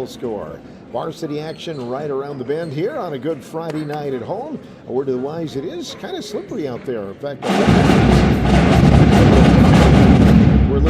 score. Varsity action right around the bend here on a good Friday night at home. A word to the wise, it is kind of slippery out there. In fact, we're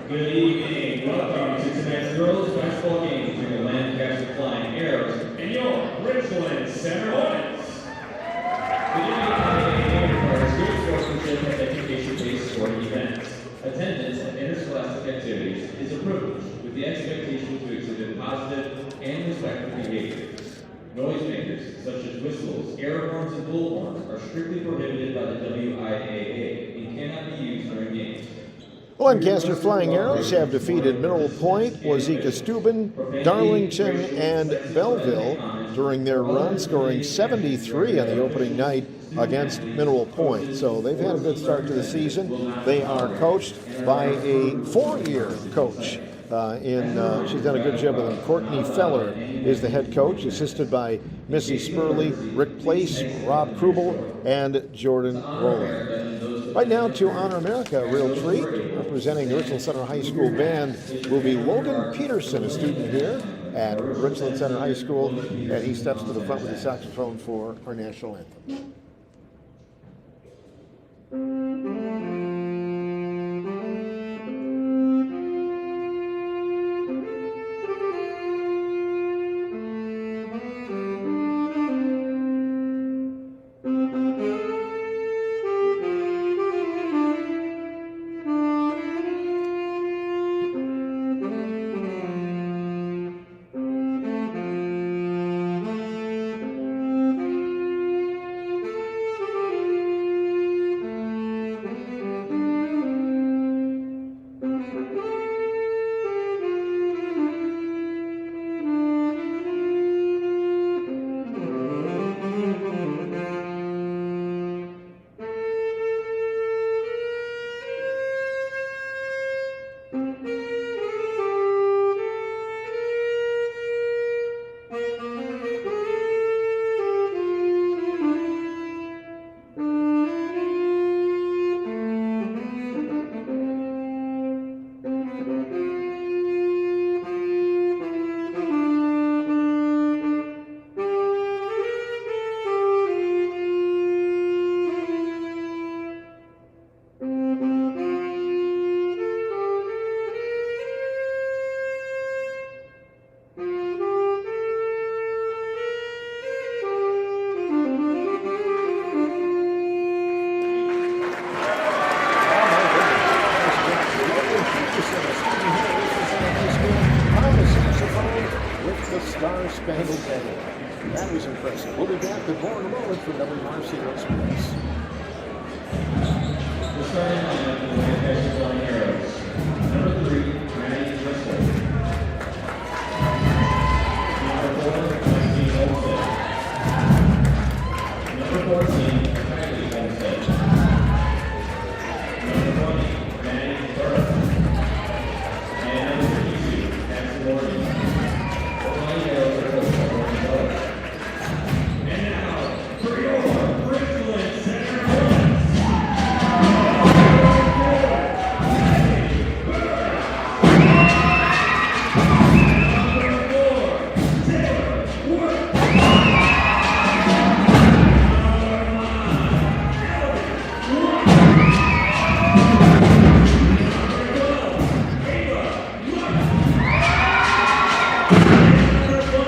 Good evening. Welcome to tonight's girls basketball game between the Lancaster Flying Arrows and your Richland Center Hornets. The NCAA requires good sportsmanship and education-based sporting events. Attendance at interscholastic activities is a privilege, with the expectation to exhibit positive and respectful behaviors. Noisemakers such as whistles, air horns, and bullhorns are strictly prohibited by the WIAA and cannot be used during games. The Lancaster Flying Arrows have defeated Mineral Point, Wazeeka Steuben, Darlington, and Belleville during their run, scoring 73 on the opening night against Mineral Point. So they've had a good start to the season. They are coached by a four-year coach. She's done a good job with them. Courtney Feller is the head coach, assisted by Missy Spurley, Rick Place, Rob Krubel, and Jordan Rowland. Right now, to honor America, a real treat. Representing the Richland Center High School band will be Logan Peterson, a student here at Richland Center High School, and he steps to the front with the saxophone for our national anthem. Star-Spangled Banner. That was impressive. We'll be back with more in a moment from Varsity Express. The starting lineup for the Lancaster Flying Arrows. Number 3, Maddie Richland. Number 4, Maxine Olmstead. Number 14, Kylie Olmstead. Number 20, Maddie Burke. And number 52, Paxton Morgan. And now, for your Richland Center Hornets.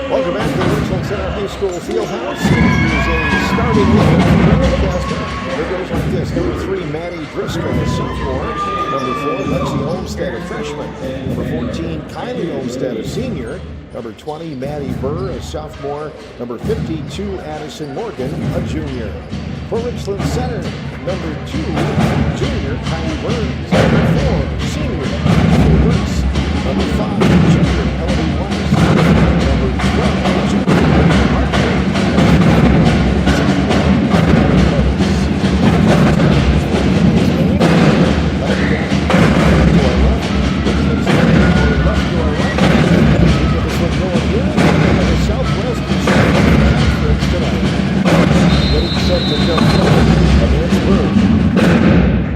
Welcome back to the Richland Center High School Fieldhouse. It is a starting Lancaster. It goes like this. Number 3, Maddie Driscoll, a sophomore. Number 4, Lexi Olmstead, a freshman. Number 14, Kylie Olmstead, a senior. Number 20, Maddie Burr, a sophomore. Number 52, Addison Morgan, a junior. For Richland Center, number 2, junior, Kylie Burns. Number 4, senior, Kylie Burns. Number 5, junior, Elodie Weiss. Number 12, junior, Mark Burns.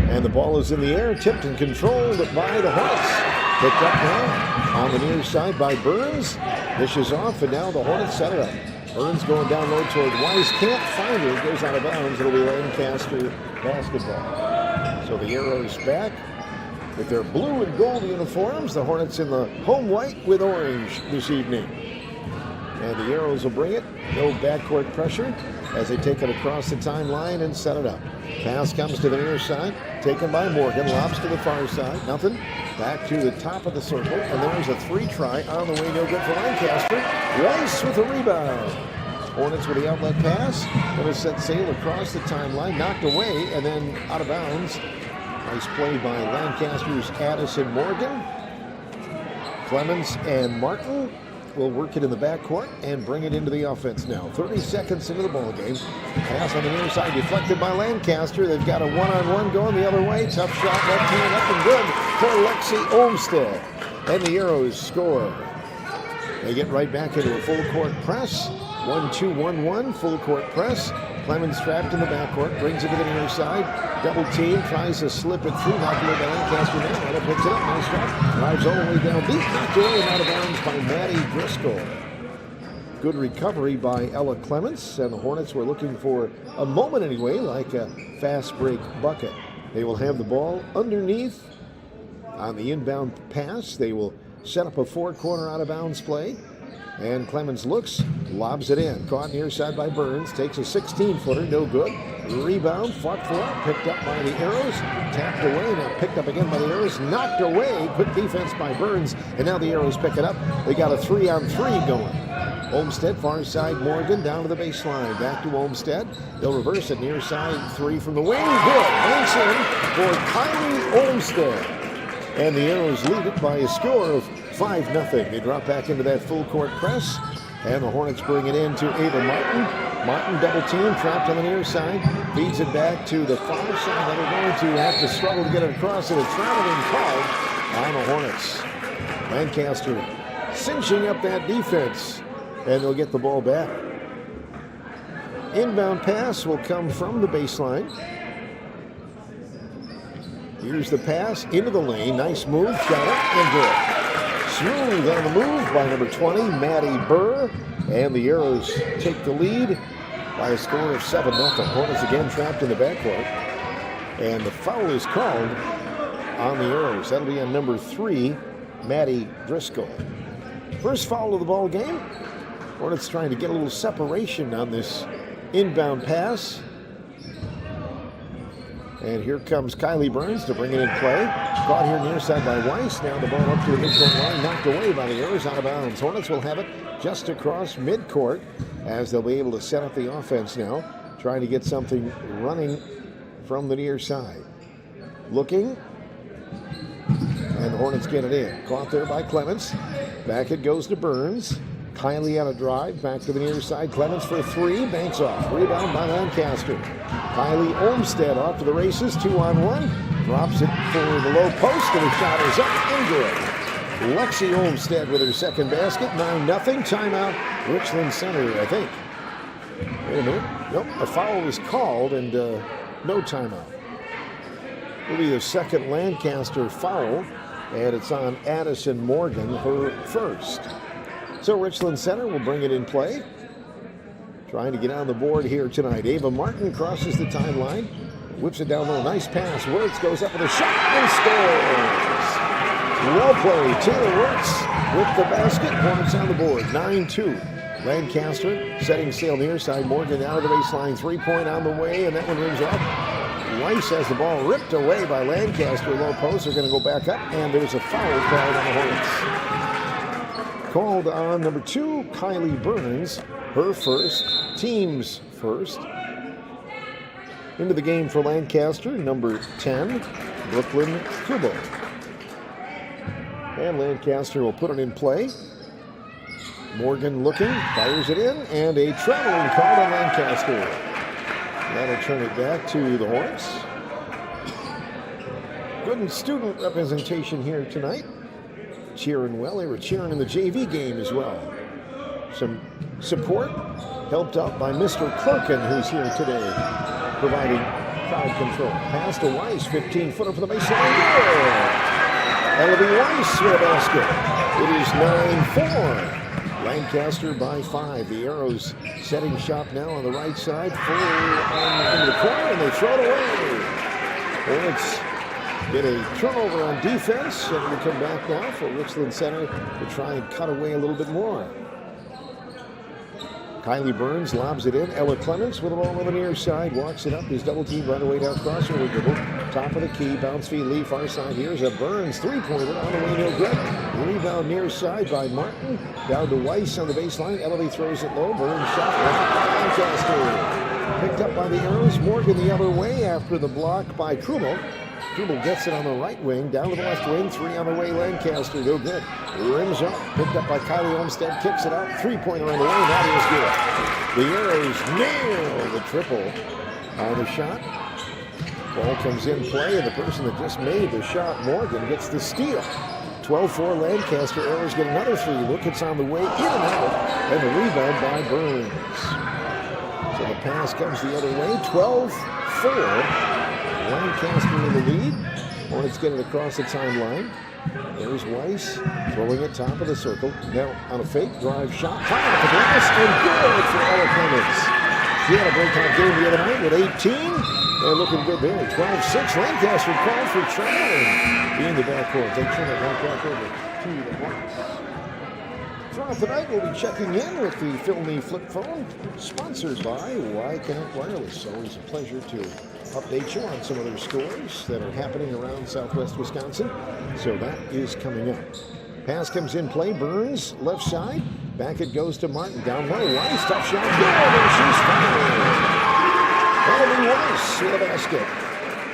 And the ball is in the air, tipped and controlled by the Hornets. Picked up now on the near side by Burns. Dishes off, and now the Hornets set it up. Burns going down low toward Weiss. Can't find her. Goes out of bounds. It'll be Lancaster basketball. So the Arrows back with their blue and gold uniforms. The Hornets in the home white with orange this evening. And the Arrows will bring it. No backcourt pressure as they take it across the timeline and set it up. Pass comes to the near side, taken by Morgan, lobs to the far side, nothing. Back to the top of the circle, and there's a 3-try on the way, no good for Lancaster. Weiss with a rebound. Hornets with the outlet pass, going to set sail across the timeline, knocked away, and then out of bounds. Nice play by Lancaster's Addison Morgan. Clemens and Martin will work it in the backcourt and bring it into the offense now. 30 seconds into the ball game. Pass on the near side deflected by Lancaster. They've got a one-on-one going the other way. Tough shot, left hand up and good for Lexi Olmstead. And the Arrows score. They get right back into a full court press. 1-2-1-1, full court press. Clemens trapped in the backcourt, brings it to the near side. Double team, tries to slip it through, knocked away by Lancaster now. Ella picks it up, nice shot. Drives all the way down deep, knocked away and out of bounds by Maddie Driscoll. Good recovery by Ella Clemens, and the Hornets were looking for a moment anyway, like a fast break bucket. They will have the ball underneath on the inbound pass. They will set up a four-corner out of bounds play. And Clemens looks, lobs it in. Caught near side by Burns. Takes a 16-footer, no good. Rebound, fought for, picked up by the Arrows. Tapped away, now picked up again by the Arrows. Knocked away, quick defense by Burns. And now the Arrows pick it up. They got a 3-on-3 going. Olmstead, far side, Morgan, down to the baseline. Back to Olmstead. They'll reverse it, near side, 3 from the wing. Good, banks in for Kylie Olmstead. And the Arrows lead it by a score of 5-0. They drop back into that full court press. And the Hornets bring it in to Ava Martin. Martin double team, trapped on the near side. Feeds it back to the far side. They're going to have to struggle to get it across. And a traveling call on the Hornets. Lancaster cinching up that defense. And they'll get the ball back. Inbound pass will come from the baseline. Here's the pass into the lane. Nice move. Shot up and good. Smooth on the move by number 20, Maddie Burr. And the Arrows take the lead by a score of 7-0. Hornets again trapped in the backcourt. And the foul is called on the Arrows. That'll be on number 3, Maddie Driscoll. First foul of the ball game. Hornets trying to get a little separation on this inbound pass. And here comes Kylie Burns to bring it in play. Caught here near side by Weiss. Now the ball up to the midcourt line, knocked away by the Arrows, out of bounds. Hornets will have it just across midcourt as they'll be able to set up the offense now, trying to get something running from the near side. Looking, and the Hornets get it in. Caught there by Clemens. Back it goes to Burns. Kylie on a drive, back to the near side. Clemens for 3, banks off. Rebound by Lancaster. Kylie Olmstead off to the races, 2-on-1. Drops it for the low post, and the shot is up and good. Lexi Olmstead with her second basket, 9-0. Timeout, Richland Center, I think. Wait a minute. Nope, a foul was called, and no timeout. It'll be the second Lancaster foul, and it's on Addison Morgan, her first. So Richland Center will bring it in play. Trying to get on the board here tonight. Ava Martin crosses the timeline. Whips it down low. Nice pass. Wirtz goes up with a shot and scores. Well played. Taylor Wirtz with the basket. Hornets on the board. 9-2. Lancaster setting sail near side. Morgan out of the baseline. 3-point on the way, and that one rims off. Weiss has the ball ripped away by Lancaster. Low post. They're going to go back up, and there's a foul called on the Hornets. Called on number 2, Kylie Burns. Her first, team's first. Into the game for Lancaster, number 10, Brooklyn Kubo. And Lancaster will put it in play. Morgan looking, fires it in, and a traveling call on Lancaster. That'll turn it back to the Hornets. Good student representation here tonight. Cheering well. They were cheering in the JV game as well. Some support helped out by Mr. Clerkin, who's here today, providing crowd control. Pass to Weiss, 15-footer for the baseline. Ellery Weiss with a basket. It is 9-4. Lancaster by 5. The Arrows setting shop now on the right side. Full into the corner, and they throw it away. Hornets get a turnover on defense, and we come back now for Richland Center to try and cut away a little bit more. Kylie Burns lobs it in. Ella Clements with the ball on the near side. Walks it up. He's double teamed right away down crossover dribble. Top of the key. Bounce feed. Lee far side. Here's a Burns 3-pointer on the way. No good. Rebound near side by Martin. Down to Weiss on the baseline. Ellery throws it low. Burns shot. Lancaster. Picked up by the Arrows. Morgan the other way after the block by Krumel. Krumel gets it on the right wing. Down to the left wing. 3 on the way. Lancaster. No good. Rims up. Picked up by Kylie Olmstead. Kicks it out. 3-pointer on the way. That is good. The Arrows nail the triple on the shot. Ball comes in play, and the person that just made the shot, Morgan, gets the steal. 12-4 Lancaster. Arrows get another 3. Look, it's on the way in and out. And the rebound by Burns. So the pass comes the other way. 12-4. Lancaster in the lead. Hornets get it across the timeline. There's Weiss throwing it top of the circle. Now on a fake drive shot. High off the glass and good for Ella Clements. She had a breakout game the other night with 18. And looking good there. 12-6. Lancaster called for traveling in the backcourt. They turn it right back over to the Hornets. Throughout the night, we'll be checking in with the Fill Me Flip Phone, sponsored by Y-Connect Wireless. Always a pleasure to update you on some other scores that are happening around southwest Wisconsin. So that is coming up. Pass comes in play. Burns, left side. Back it goes to Martin. Down low. Weiss, tough shot. Good, and she's fouled. Ellery Weiss with a basket.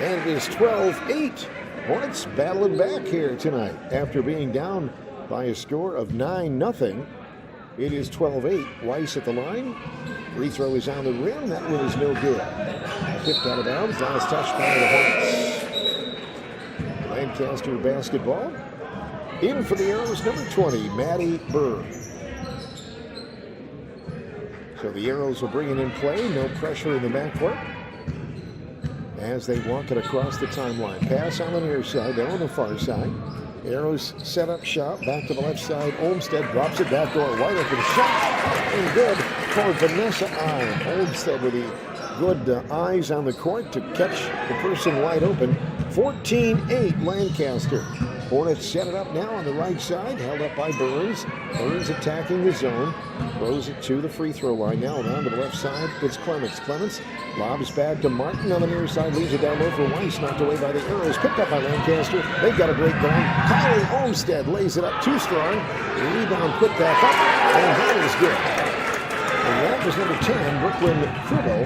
And it is 12-8. Hornets battling back here tonight after being down by a score of 9-0. It is 12-8. Weiss at the line. Free throw is on the rim. That one is no good. Tipped out of bounds. Last touch by the Hornets. Lancaster basketball. In for the Arrows, number 20, Maddie Burr. So the Arrows will bring it in play. No pressure in the backcourt as they walk it across the timeline. Pass on the near side, down on the far side. Arrows set up shot, back to the left side. Olmstead drops it back door, wide open shot, and good for Vanessa I. Olmstead with the good eyes on the court to catch the person wide open. 14-8 Lancaster. Hornets set it up now on the right side, held up by Burns. Burns attacking the zone, throws it to the free throw line. Now down to the left side, it's Clements. Clements lobs back to Martin on the near side, leaves it down low for Weiss, knocked away by the Arrows, picked up by Lancaster. They've got a break going. Kylie Olmstead lays it up too strong. Rebound put back up, and that is good. And that was number 10, Brooklyn Kubo,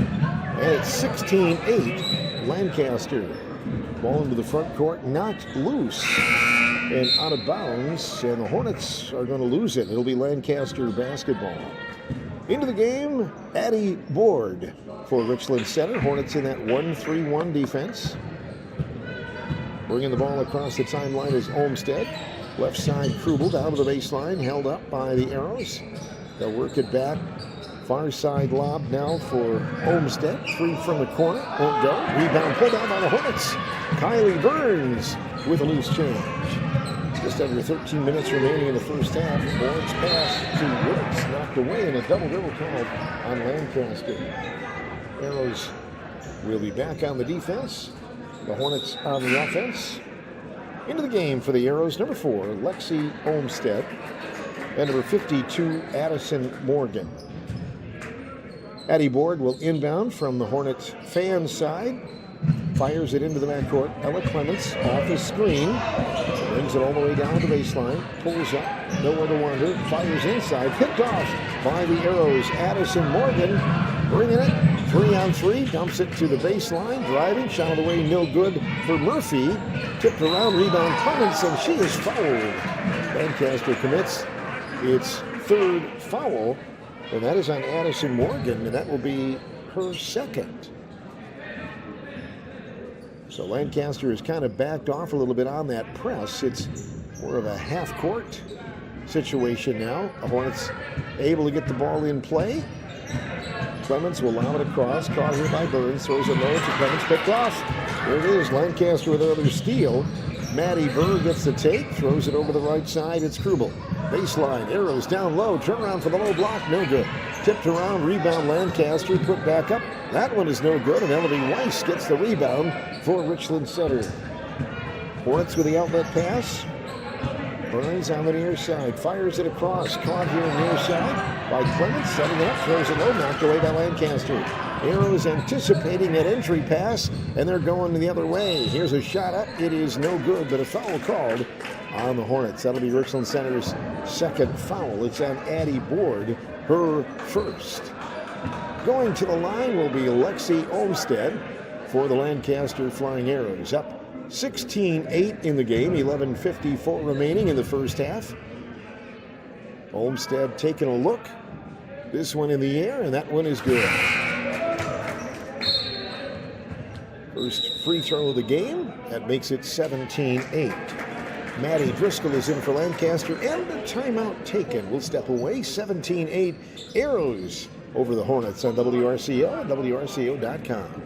and it's 16-8 Lancaster. Ball into the front court, knocked loose and out of bounds, and the Hornets are going to lose it. It'll be Lancaster basketball. Into the game, Addie Board for Richland Center. Hornets in that 1-3-1 defense. Bringing the ball across the timeline is Olmstead. Left side, Krubel down to the baseline, held up by the Arrows. They'll work it back. Far side lob now for Olmstead. 3 from the corner. Won't go. Rebound pulled down by the Hornets. Kylie Burns with a loose change. Just under 13 minutes remaining in the first half. Hornets pass to Woods. Knocked away in a double dribble called on Lancaster. Arrows will be back on the defense. The Hornets on the offense. Into the game for the Arrows, number 4, Lexi Olmstead. and number 52, Addison Morgan. Addie Board will inbound from the Hornets fan side. Fires it into the backcourt. Ella Clements off the screen. Brings it all the way down the baseline. Pulls up. Nowhere to wander. Fires inside. Picked off by the Arrows. Addison Morgan bringing it. 3-on-3. Dumps it to the baseline. Driving. Shot away. No good for Murphy. Tipped around. Rebound Clements. And she is fouled. Lancaster commits its third foul. And that is on Addison Morgan. And that will be her second. So Lancaster has kind of backed off a little bit on that press. It's more of a half-court situation now. The Hornets able to get the ball in play. Clements will allow it across. Caught here by Burns. Throws it low to Clements. Picked off. There it is. Lancaster with another steal. Maddie Burr gets the take. Throws it over the right side. It's Krubel. Baseline. Arrows down low. Turn around for the low block. No good. Tipped around. Rebound Lancaster. Put back up. That one is no good. And Elodie Weiss gets the rebound for Richland Center. Hornets with the outlet pass. Burns on the near side. Fires it across. Caught here near side by Clements. Setting it up. Throws it low. Knocked away by Lancaster. Arrows anticipating that entry pass. And they're going the other way. Here's a shot up. It is no good. But a foul called on the Hornets. That'll be Richland Center's second foul. It's on Addie Board. Her first. Going to the line will be Lexi Olmstead for the Lancaster Flying Arrows. Up 16-8 in the game, 11:54 remaining in the first half. Olmstead taking a look. This one in the air, and that one is good. First free throw of the game. That makes it 17-8. Maddie Driscoll is in for Lancaster, and a timeout taken. We'll step away. 17-8 Arrows over the Hornets on WRCO and WRCO.com.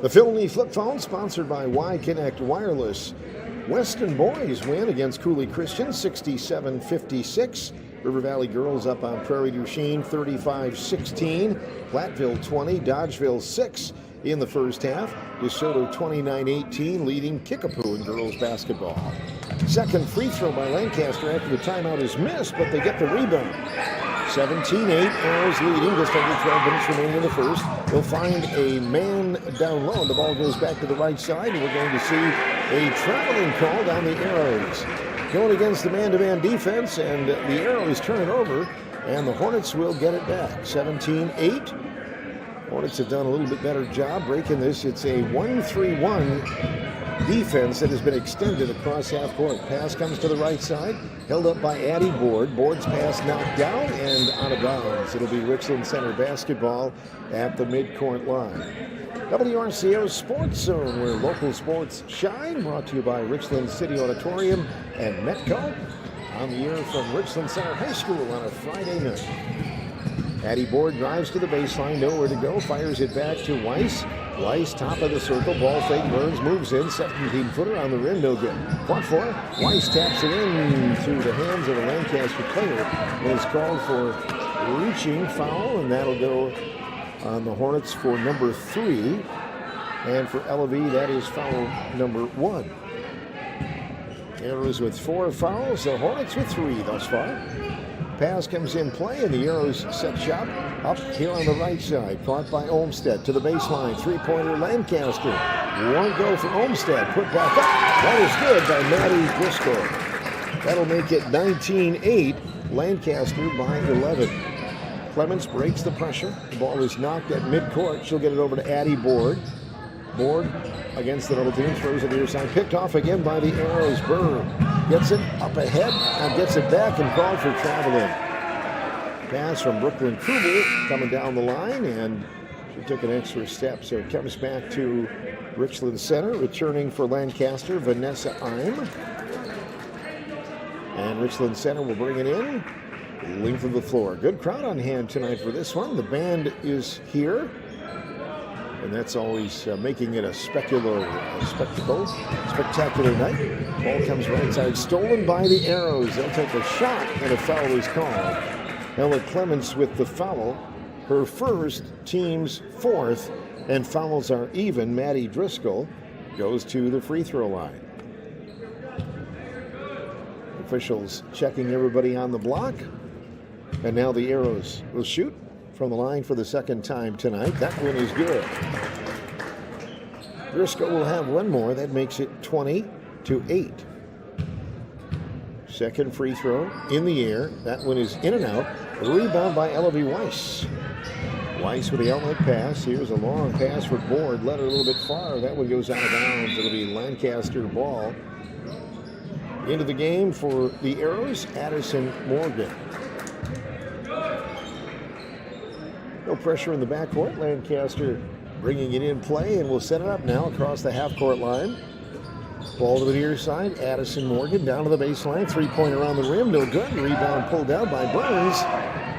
The Philney Flip Phone, sponsored by Y-Connect Wireless. Weston Boys win against Cooley Christian, 67-56. River Valley Girls up on Prairie du Chien, 35-16. Platteville 20, Dodgeville 6 in the first half. DeSoto 29-18, leading Kickapoo in girls basketball. Second free throw by Lancaster after the timeout is missed, but they get the rebound. 17-8, Arrows leading, just under 12 minutes remaining in the first. They'll find a man down low, and the ball goes back to the right side, and we're going to see a traveling call down the Arrows. Going against the man-to-man defense, and the Arrows turn it over, and the Hornets will get it back. 17-8. Hornets have done a little bit better job breaking this. It's a 1-3-1 defense that has been extended across half court. Pass comes to the right side, held up by Addie Board. Board's pass knocked down and out of bounds. It'll be Richland Center basketball at the midcourt line. WRCO Sports Zone, where local sports shine, brought to you by Richland City Auditorium and Metco. On the air from Richland Center High School on a Friday night. Addie Board drives to the baseline, nowhere to go, fires it back to Weiss. Weiss, top of the circle, ball fake, Burns moves in, 17-footer on the rim, no good. Fought for, Weiss taps it in to the hands of a Lancaster player. It is called for reaching foul, and that'll go on the Hornets for number 3. And for Elavie, that is foul number 1. Arrows with 4 fouls, the Hornets with 3 thus far. Pass comes in play, and the Arrows set shot up here on the right side. Caught by Olmsted to the baseline. Three-pointer Lancaster. One go for Olmsted. Put back up. That is good by Maddie Driscoll. That'll make it 19-8. Lancaster by 11. Clements breaks the pressure. The ball is knocked at midcourt. She'll get it over to Addie Board. Board against the double team. Throws it near side. Picked off again by the Arrows. Burr gets it up ahead and gets it back and called for traveling. Pass from Brooklyn Krubel coming down the line, and she took an extra step. So it comes back to Richland Center. Returning for Lancaster, Vanessa Eim. And Richland Center will bring it in. Length of the floor. Good crowd on hand tonight for this one. The band is here. And that's always making it a spectacular night. Ball comes right side. Stolen by the Arrows. They'll take a shot, and a foul is called. Ella Clements with the foul. Her first, team's fourth, and fouls are even. Maddie Driscoll goes to the free throw line. Officials checking everybody on the block. And now the Arrows will shoot from the line for the second time tonight. That one is good. Driscoll will have one more. That makes it 20-8. Second free throw in the air. That one is in and out. Rebound by Ellery Weiss. Weiss with the outlet pass. Here's a long pass for Board. Led her a little bit far. That one goes out of bounds. It'll be Lancaster ball. Into the game for the Arrows, Addison Morgan. No pressure in the backcourt. Lancaster bringing it in play, and we'll set it up now across the half-court line. Ball to the near side. Addison Morgan down to the baseline. Three-pointer on the rim. No good. Rebound pulled out by Burns.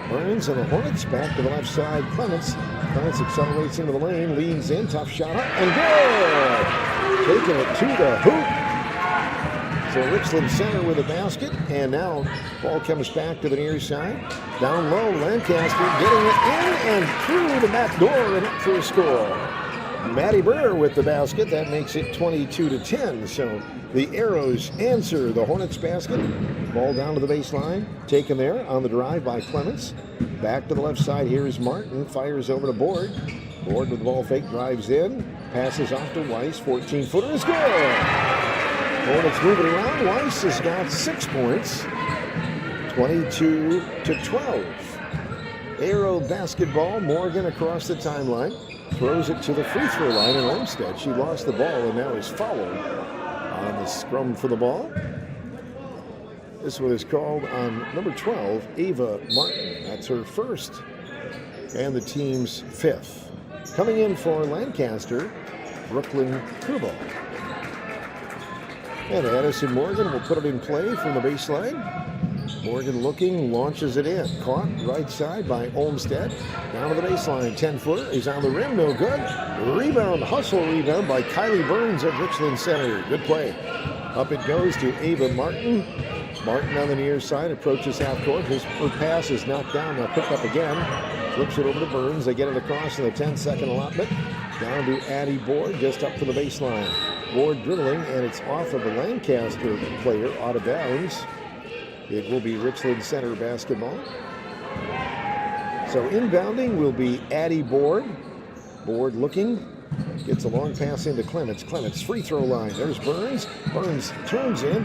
Burns and the Hornets back to the left side. Clements accelerates into the lane. Leans in. Tough shot up. And good! Taking it to the hoop. So Richland Center with a basket, and now ball comes back to the near side. Down low, Lancaster getting it in and through the back door and up for a score. Maddie Burr with the basket. That makes it 22-10. So the Arrows answer the Hornets basket. Ball down to the baseline. Taken there on the drive by Clements. Back to the left side. Here is Martin. Fires over to Board. Board with the ball fake. Drives in. Passes off to Weiss. 14-footer is good. Hornets moving around. Weiss has got 6 points. 22-12. Arrow basketball. Morgan across the timeline. Throws it to the free throw line, and Olmsted. She lost the ball and now is fouled on the scrum for the ball. This one is called on number 12, Ava Martin. That's her first and the team's fifth. Coming in for Lancaster, Brooklyn Krubel. And Addison Morgan will put it in play from the baseline. Morgan looking, launches it in. Caught right side by Olmsted. Down to the baseline, 10-footer. He's on the rim, no good. Rebound, hustle rebound by Kylie Burns at Richland Center. Good play. Up it goes to Ava Martin. Martin on the near side, approaches half court. Her pass is knocked down, now picked up again. Flips it over to Burns. They get it across in the 10-second allotment. Down to Addie Board, just up to the baseline. Board dribbling, and it's off of the Lancaster player, out of bounds. It will be Richland Center basketball. So inbounding will be Addie Board. Board looking, gets a long pass into Clements. Clements free throw line. There's Burns. Burns turns in,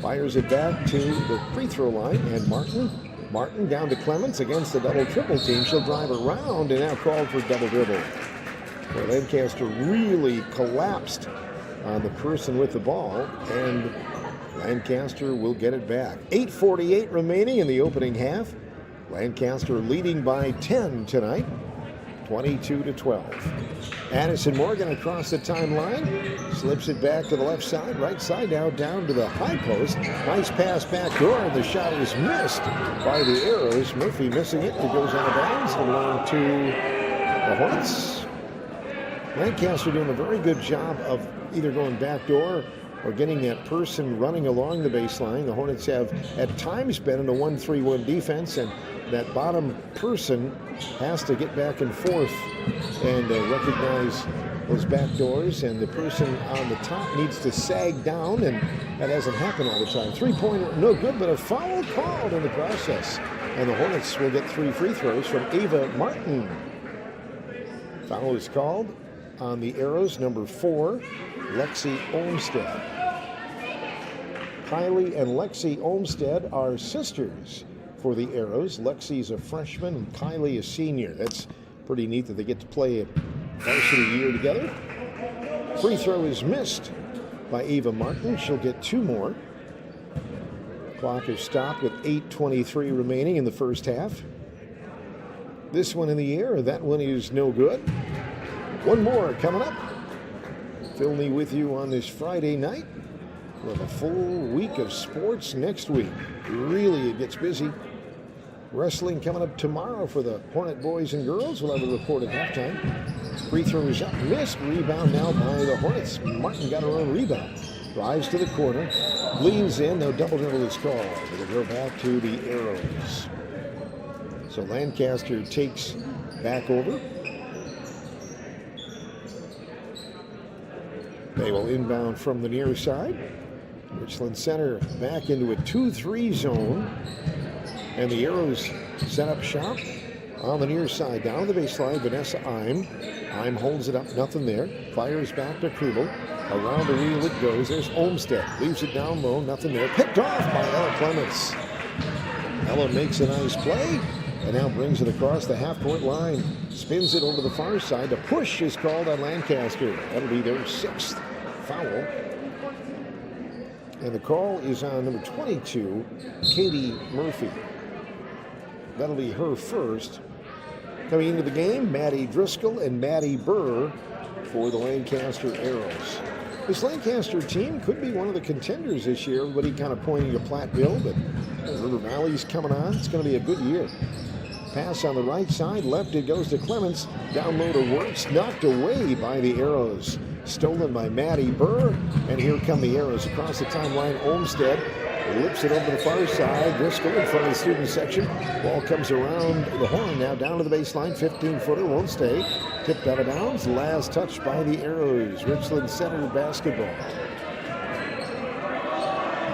fires it back to the free throw line, and Martin down to Clements against the double-triple team. She'll drive around and now called for double dribble. Well, Lancaster really collapsed on the person with the ball, and Lancaster will get it back. 8:48 remaining in the opening half. Lancaster leading by 10 tonight, 22-12. Addison Morgan across the timeline, slips it back to the left side, right side now down to the high post. Nice pass back door, and the shot is missed by the Arrows. Murphy missing it. It goes out of bounds along to the Hornets. Lancaster doing a very good job of either going back door or getting that person running along the baseline. The Hornets have at times been in a 1-3-1 defense, and that bottom person has to get back and forth and recognize those back doors, and the person on the top needs to sag down, and that hasn't happened all the time. Three-pointer, no good, but a foul called in the process. And the Hornets will get 3 free throws from Ava Martin. Foul is called on the Arrows, number 4, Lexi Olmstead. Kylie and Lexi Olmstead are sisters for the Arrows. Lexi's a freshman and Kylie a senior. That's pretty neat that they get to play a varsity year together. Free throw is missed by Ava Martin. She'll get 2 more. Clock is stopped with 8:23 remaining in the first half. This one in the air, that one is no good. One more coming up. Phil Lee with you on this Friday night. We'll have a full week of sports next week. Really, it gets busy. Wrestling coming up tomorrow for the Hornet boys and girls. We'll have a report at halftime. Free throw is up, missed. Rebound now by the Hornets. Martin got her own rebound. Drives to the corner, leans in. No double dribble is called. It'll go back to the Arrows. So Lancaster takes back over. They will inbound from the near side. Richland Center back into a 2-3 zone. And the Arrows set up shop on the near side. Down the baseline, Vanessa Eim. Eim holds it up, nothing there. Fires back to Krubel. Around the wheel it goes. There's Olmstead. Leaves it down low, nothing there. Picked off by Ella Clements. Ella makes a nice play and now brings it across the half-court line. Spins it over to the far side. The push is called on Lancaster. That'll be their 6th foul. And the call is on number 22, Katie Murphy. That'll be her first. Coming into the game, Maddie Driscoll and Maddie Burr for the Lancaster Arrows. This Lancaster team could be one of the contenders this year. Everybody kind of pointing to Platteville, but River Valley's coming on. It's going to be a good year. Pass on the right side, left it goes to Clements. Down low to Wirtz, knocked away by the Arrows. Stolen by Maddie Burr, and here come the Arrows across the timeline. Olmstead lips it over the far side. Driscoll in front of the student section. Ball comes around the horn now down to the baseline. 15-footer won't stay. Tipped out of bounds. Last touch by the Arrows. Richland Center basketball.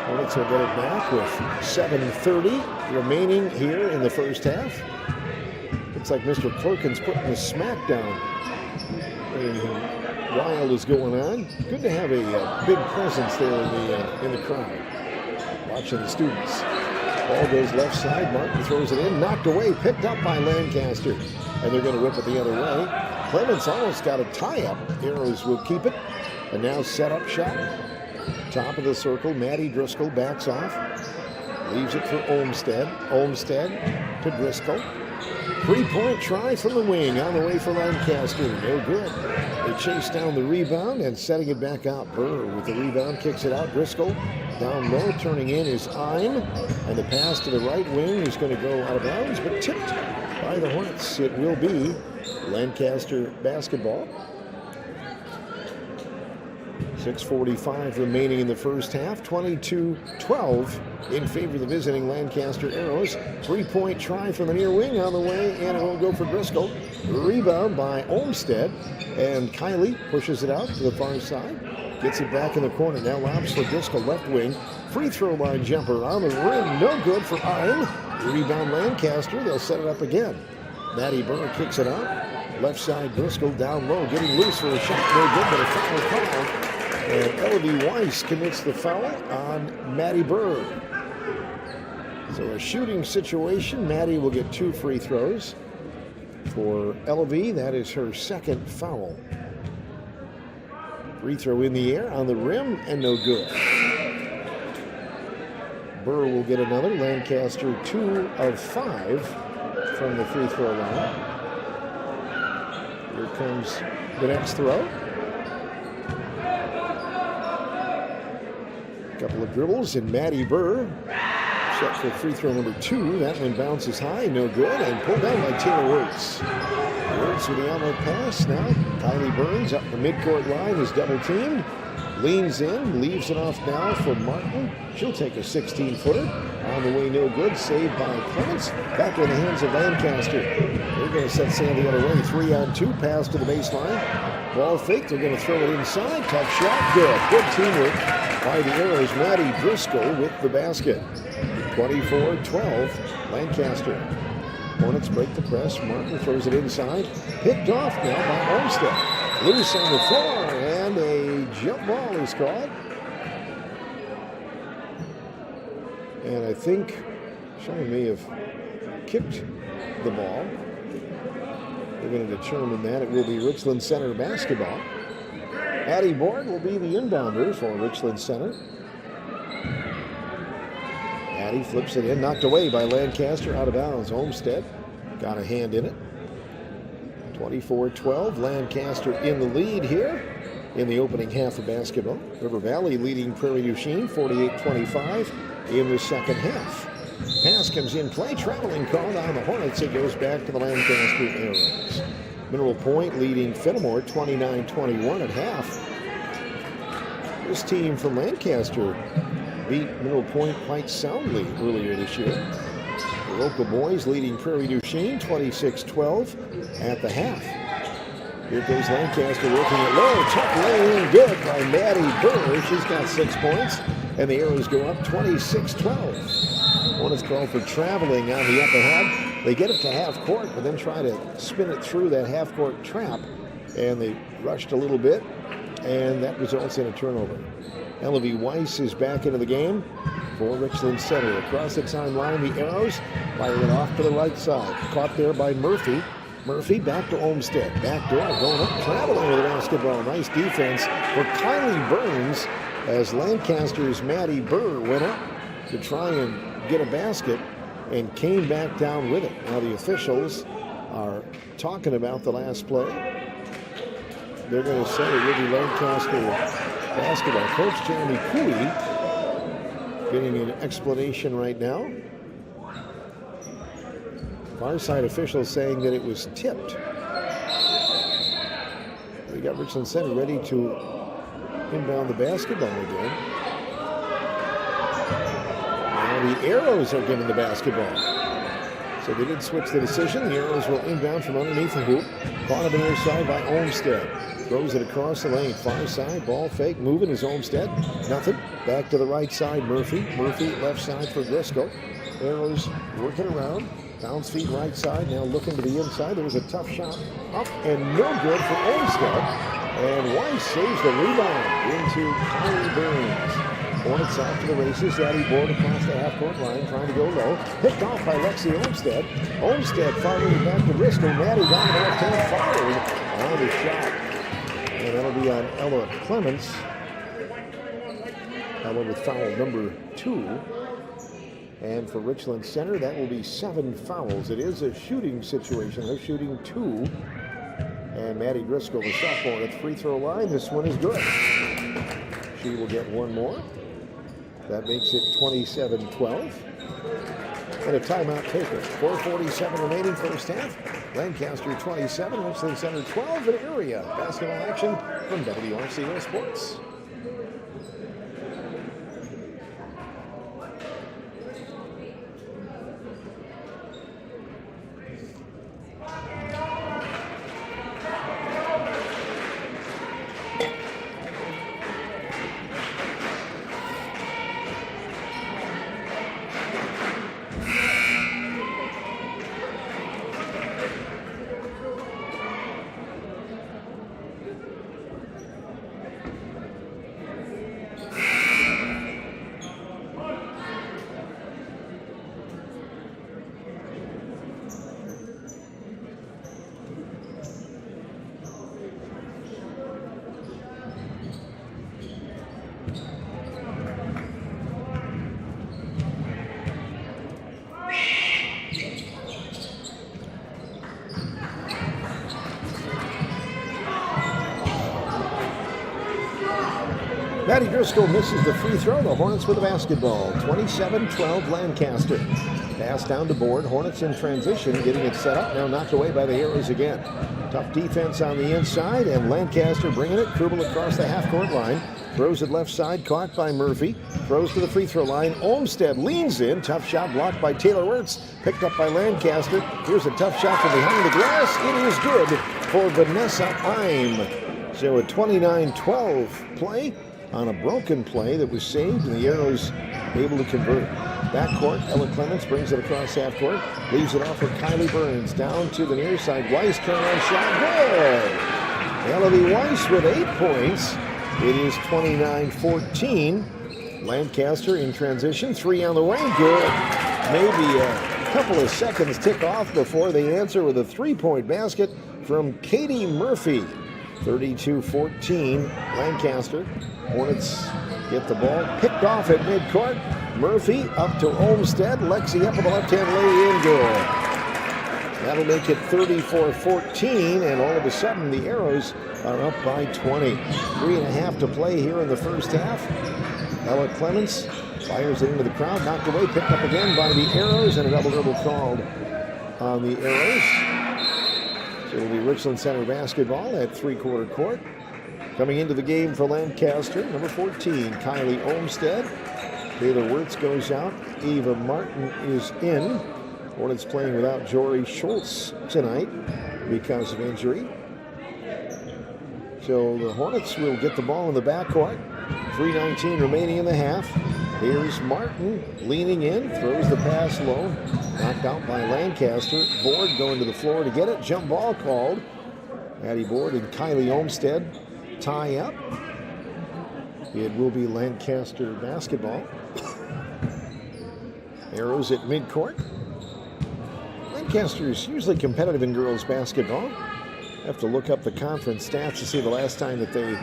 Hornets will get it back with 7:30 remaining here in the first half. Looks like Mr. Clerkin's putting the smack down. Wild is going on. Good to have a big presence there in the crowd. Watching the students. Ball goes left side. Martin throws it in. Knocked away. Picked up by Lancaster. And they're going to whip it the other way. Clements almost got a tie-up. Arrows will keep it. And now set up shot. Top of the circle. Maddie Driscoll backs off. Leaves it for Olmstead. Olmstead to Driscoll. 3-point try from the wing on the way for Lancaster. No good. They chase down the rebound and setting it back out. Burr with the rebound kicks it out. Driscoll down low. Turning in is Eim. And the pass to the right wing is going to go out of bounds, but tipped by the Hornets. It will be Lancaster basketball. 6:45 remaining in the first half. 22-12 in favor of the visiting Lancaster Arrows. 3-point try from the near wing on the way, and it will go for Driscoll. Rebound by Olmstead, and Kylie pushes it out to the far side. Gets it back in the corner. Now lobs for Driscoll, left wing. Free throw line jumper on the rim. No good for Eim. Rebound Lancaster. They'll set it up again. Maddie Burr kicks it out. Left side Driscoll down low, getting loose for a shot. No good, but a foul call. And Elodie Weiss commits the foul on Maddie Burr. So a shooting situation. Maddie will get 2 free throws. For Elodie, that is her 2nd foul. Free throw in the air on the rim and no good. Burr will get another. Lancaster 2 of 5 from the free throw line. Here comes the next throw. Couple of dribbles, and Maddie Burr set for free throw number 2. That one bounces high, no good, and pulled down by Taylor Wirtz. Wirtz with the outlet pass now. Kylie Burns up the midcourt line is double teamed. Leans in, leaves it off now for Martin. She'll take a 16-footer. On the way, no good. Saved by Clements. Back in the hands of Lancaster. They're going to set Sam the other way. 3-on-2 pass to the baseline. Ball fake. They're going to throw it inside. Tough shot. Good. Good teamwork by the Arrows. Maddie Driscoll with the basket. 24-12, Lancaster. Hornets break the press. Martin throws it inside. Picked off now by Olmsted. Loose on the floor, and a jump ball is called. And I think Sean may have kicked the ball. We're going to determine that. It will be Richland Center basketball. Addie Board will be the inbounder for Richland Center. Addie flips it in, knocked away by Lancaster, out of bounds. Olmsted got a hand in it. 24-12, Lancaster in the lead here in the opening half of basketball. River Valley leading Prairie du Chien 48-25 in the second half. Pass comes in play, traveling called on the Hornets. It goes back to the Lancaster Arrows. Mineral Point leading Fenimore 29-21 at half. This team from Lancaster beat Mineral Point quite soundly earlier this year. The local boys leading Prairie du Chien 26-12 at the half. Here goes Lancaster working it low. Tough lay in good by Maddie Burr. She's got 6 points. And the Arrows go up 26-12. Hornets call for traveling on the up ahead. They get it to half court, but then try to spin it through that half court trap. And they rushed a little bit, and that results in a turnover. Elevie Weiss is back into the game for Richland Center. Across the timeline, the Arrows fire it off to the right side. Caught there by Murphy. Murphy back to Olmsted. Back door going up, traveling with the basketball. Nice defense for Kylie Burns as Lancaster's Maddie Burr went up to try and get a basket and came back down with it. Now the officials are talking about the last play. They're going to say it will be Lancaster basketball. Coach Jeremy Cooey getting an explanation right now. Far side officials saying that it was tipped. We got Richland Center ready to inbound the basketball again. Now the Arrows are given the basketball. So they did switch the decision. The Arrows will inbound from underneath the hoop. Caught on the near side by Olmsted. Throws it across the lane. Far side, ball fake, moving is Olmsted. Nothing. Back to the right side, Murphy. Murphy left side for Driscoll. Arrows working around. Bounce feet right side, now looking to the inside. There was a tough shot up and no good for Olmsted. And Weiss saves the rebound into Kylie Burns. Hornets off to the races. Addie Board across the half-court line, trying to go low. Picked off by Lexi Olmsted. Olmsted firing it back to Driscoll. Maddie down the left hand, fouled on the shot. And that'll be on Ella Clements. Ella with foul number 2. And for Richland Center, that will be 7 fouls. It is a shooting situation. They're shooting 2. And Maddie Driscoll, the sophomore, at the free throw line. This one is good. She will get one more. That makes it 27-12. And a timeout taken. 4:47 remaining first half. Lancaster 27, Richland Center 12 in area. Basketball action from WRCO Sports. Maddie Driscoll misses the free throw. The Hornets with the basketball. 27-12 Lancaster. Pass down to Board. Hornets in transition, getting it set up. Now knocked away by the Arrows again. Tough defense on the inside, and Lancaster bringing it. Krubel across the half-court line. Throws it left side, caught by Murphy. Throws to the free throw line. Olmsted leans in. Tough shot blocked by Taylor Wirtz. Picked up by Lancaster. Here's a tough shot from behind the glass. It is good for Vanessa Eim. So a 29-12 play on a broken play that was saved, and the Arrows able to convert. Backcourt, Ella Clements brings it across half court, leaves it off for Kylie Burns, down to the near side. Weiss turnaround shot, good! Elodie Weiss with 8 points. It is 29-14. Lancaster in transition, 3 on the way, good. Maybe a couple of seconds tick off before they answer with a 3-point basket from Katie Murphy. 32-14, Lancaster. Hornets get the ball picked off at midcourt. Murphy up to Olmstead. Lexi up with the left-hand lay-in, good. That'll make it 34-14, and all of a sudden the Arrows are up by 20. 3.5 to play here in the first half. Ella Clements fires it into the crowd, knocked away, picked up again by the Arrows, and a double-dribble called on the Arrows. So it'll be Richland Center basketball at three-quarter court. Coming into the game for Lancaster, number 14, Kylie Olmstead. Taylor Wirtz goes out. Eva Martin is in. Hornets playing without Jory Schultz tonight because of injury. So the Hornets will get the ball in the backcourt. 3:19 remaining in the half. Here's Martin leaning in, throws the pass low. Knocked out by Lancaster. Board going to the floor to get it. Jump ball called. Addie Board and Kylie Olmstead tie up. It will be Lancaster basketball. Arrows at midcourt. Lancaster is usually competitive in girls basketball. Have to look up the conference stats to see the last time that they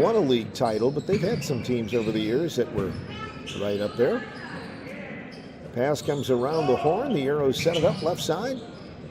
won a league title, but they've had some teams over the years that were right up there. Pass comes around the horn. The Arrows set it up left side.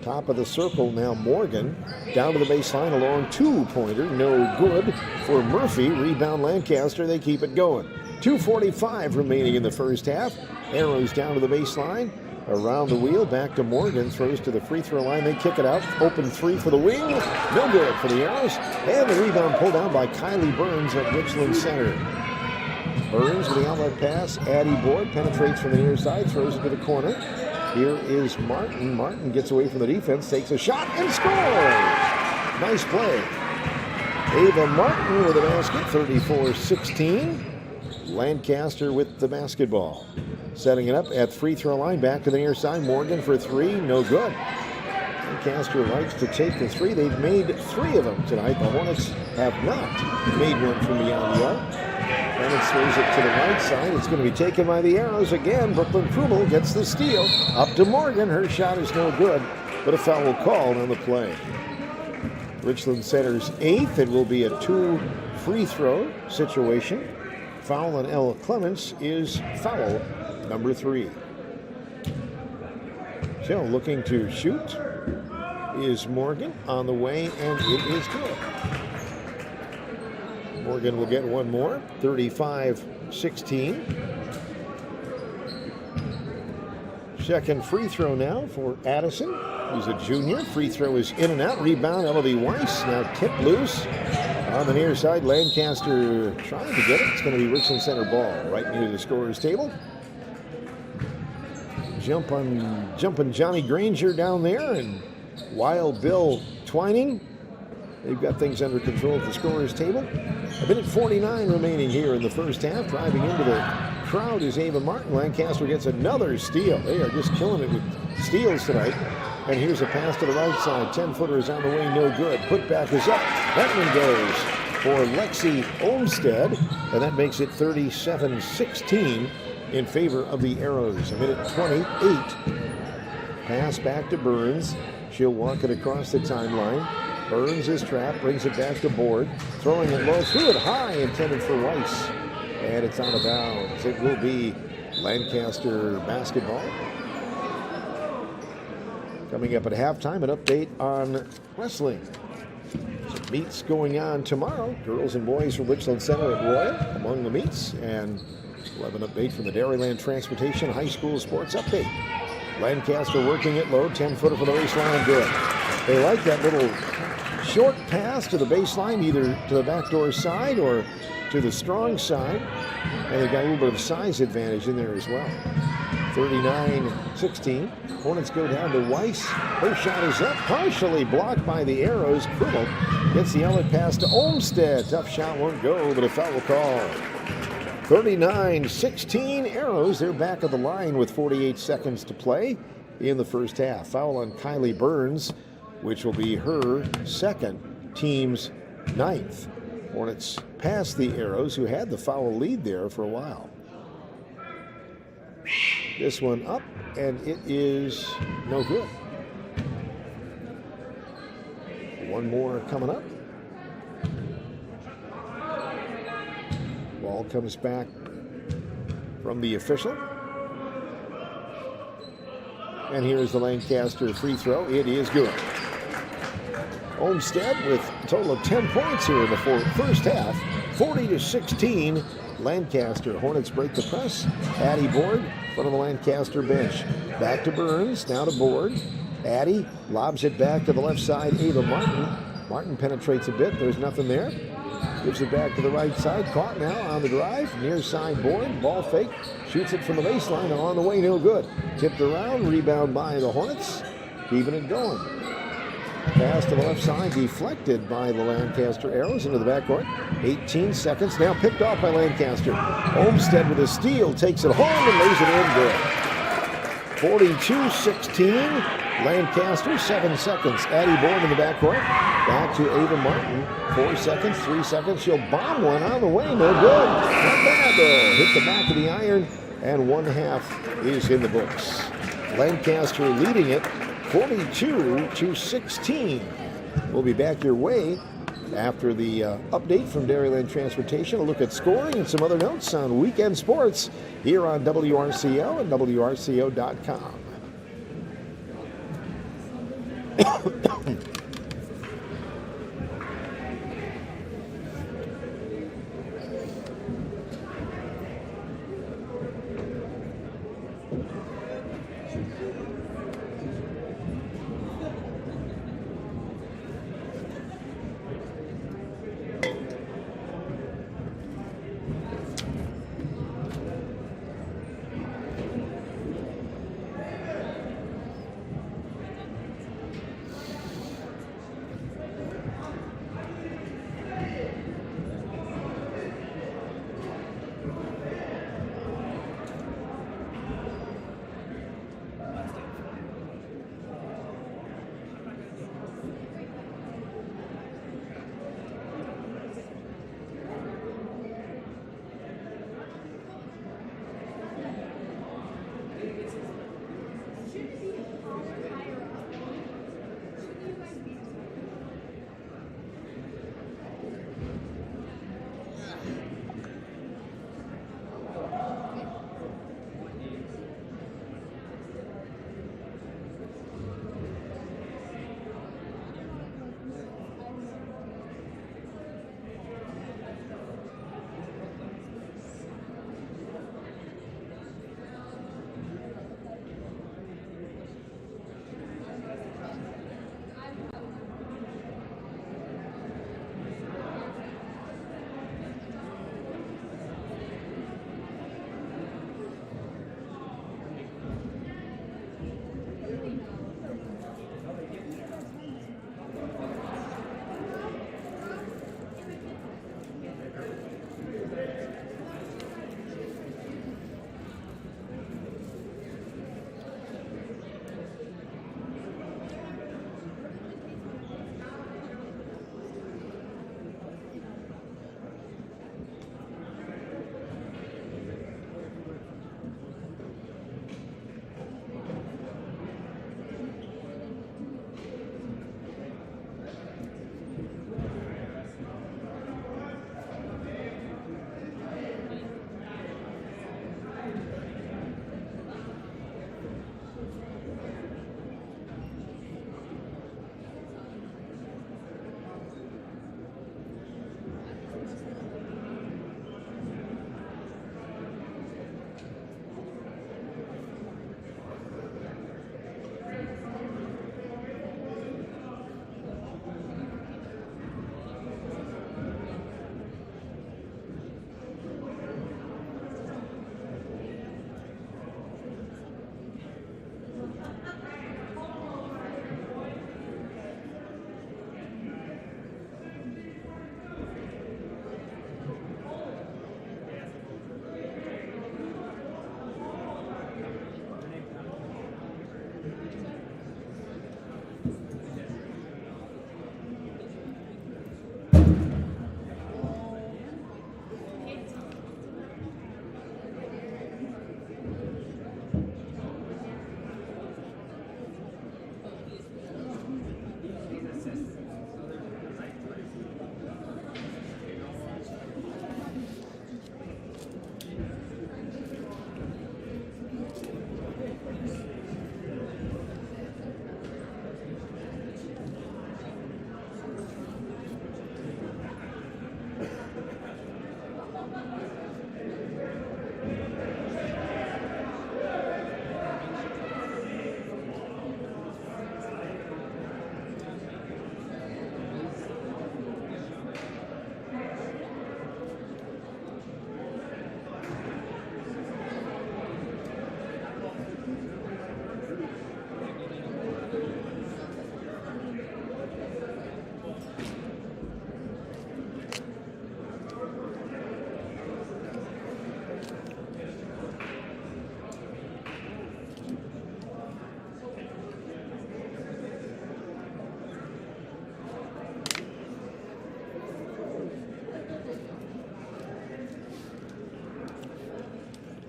Top of the circle now Morgan. Down to the baseline, a long two-pointer. No good for Murphy. Rebound Lancaster. They keep it going. 2:45 remaining in the first half. Arrows down to the baseline. Around the wheel, back to Morgan. Throws to the free throw line. They kick it out. Open three for the wing. No good for the Arrows. And the rebound pulled down by Kylie Burns at Richland Center. Burns with the outlet pass. Addie Board penetrates from the near side. Throws it to the corner. Here is Martin. Martin gets away from the defense. Takes a shot and scores. Nice play. Ava Martin with a basket. 34-16. Lancaster with the basketball. Setting it up at free throw line. Back to the near side. Morgan for three. No good. Lancaster likes to take the three. They've made 3 of them tonight. The Hornets have not made one from beyond the arc. And it throws it to the right side. It's going to be taken by the Arrows again. Brooklyn Krumel gets the steal. Up to Morgan. Her shot is no good, but a foul called on the play. Richland Center's 8th. It will be a 2 free throw situation. Foul on Ella Clements is foul number 3. So looking to shoot is Morgan on the way, and it is good. Morgan will get one more. 35-16. Second free throw now for Addison. He's a junior. Free throw is in and out. Rebound, Elodie Weiss. Now tipped loose. On the near side, Lancaster trying to get it. It's going to be Richland Center ball right near the scorer's table. Jumping Johnny Granger down there, and Wild Bill Twining. They've got things under control at the scorer's table. A minute 49 remaining here in the first half. Driving into the crowd is Ava Martin. Lancaster gets another steal. They are just killing it with steals tonight. And here's a pass to the right side. 10-footer is on the way, no good. Putback is up. That one goes for Lexi Olmstead. And that makes it 37-16 in favor of the Arrows. A minute 28. Pass back to Burns. She'll walk it across the timeline. Burns is trapped, brings it back to Board. Throwing it low, threw it high, intended for Weiss. And it's out of bounds. It will be Lancaster basketball. Coming up at halftime, an update on wrestling. Some meets going on tomorrow. Girls and boys from Richland Center at Royal among the meets. And we'll have an update from the Dairyland Transportation High School Sports Update. Lancaster working it low, 10-footer for the baseline, good. They like that little short pass to the baseline, either to the backdoor side or to the strong side. And they've got a little bit of size advantage in there as well. 39-16. Hornets go down to Weiss. Her shot is up, partially blocked by the Arrows. Criddle gets the outlet pass to Olmstead. Tough shot won't go, but a foul call. 39-16 Arrows. They're back at the line with 48 seconds to play in the first half. Foul on Kylie Burns, which will be her second, team's 9th. Hornets pass the Arrows, who had the foul lead there for a while. This one up, and it is no good. One more coming up. Ball comes back from the official. And here's the Lancaster free throw. It is good. Olmstead with a total of 10 points here in the first half. 40-16. Lancaster. Hornets break the press. Addie Board, front of the Lancaster bench. Back to Burns, now to Board. Addie lobs it back to the left side. Ava Martin. Martin penetrates a bit. There's nothing there. Gives it back to the right side. Caught now on the drive. Near side Board. Ball fake. Shoots it from the baseline. On the way, no good. Tipped around. Rebound by the Hornets. Keeping it going. Pass to the left side, deflected by the Lancaster Arrows into the backcourt. 18 seconds, now picked off by Lancaster. Olmstead with a steal, takes it home and lays it in good. 42-16, Lancaster, 7 seconds. Addie Bourne in the backcourt. Back to Ava Martin, 4 seconds, 3 seconds. She'll bomb one on the way, no good. Not bad though. Hit the back of the iron, and 1/2 is in the books. Lancaster leading it 42-16. We'll be back your way after the update from Dairyland Transportation. A look at scoring and some other notes on weekend sports here on WRCO and WRCO.com.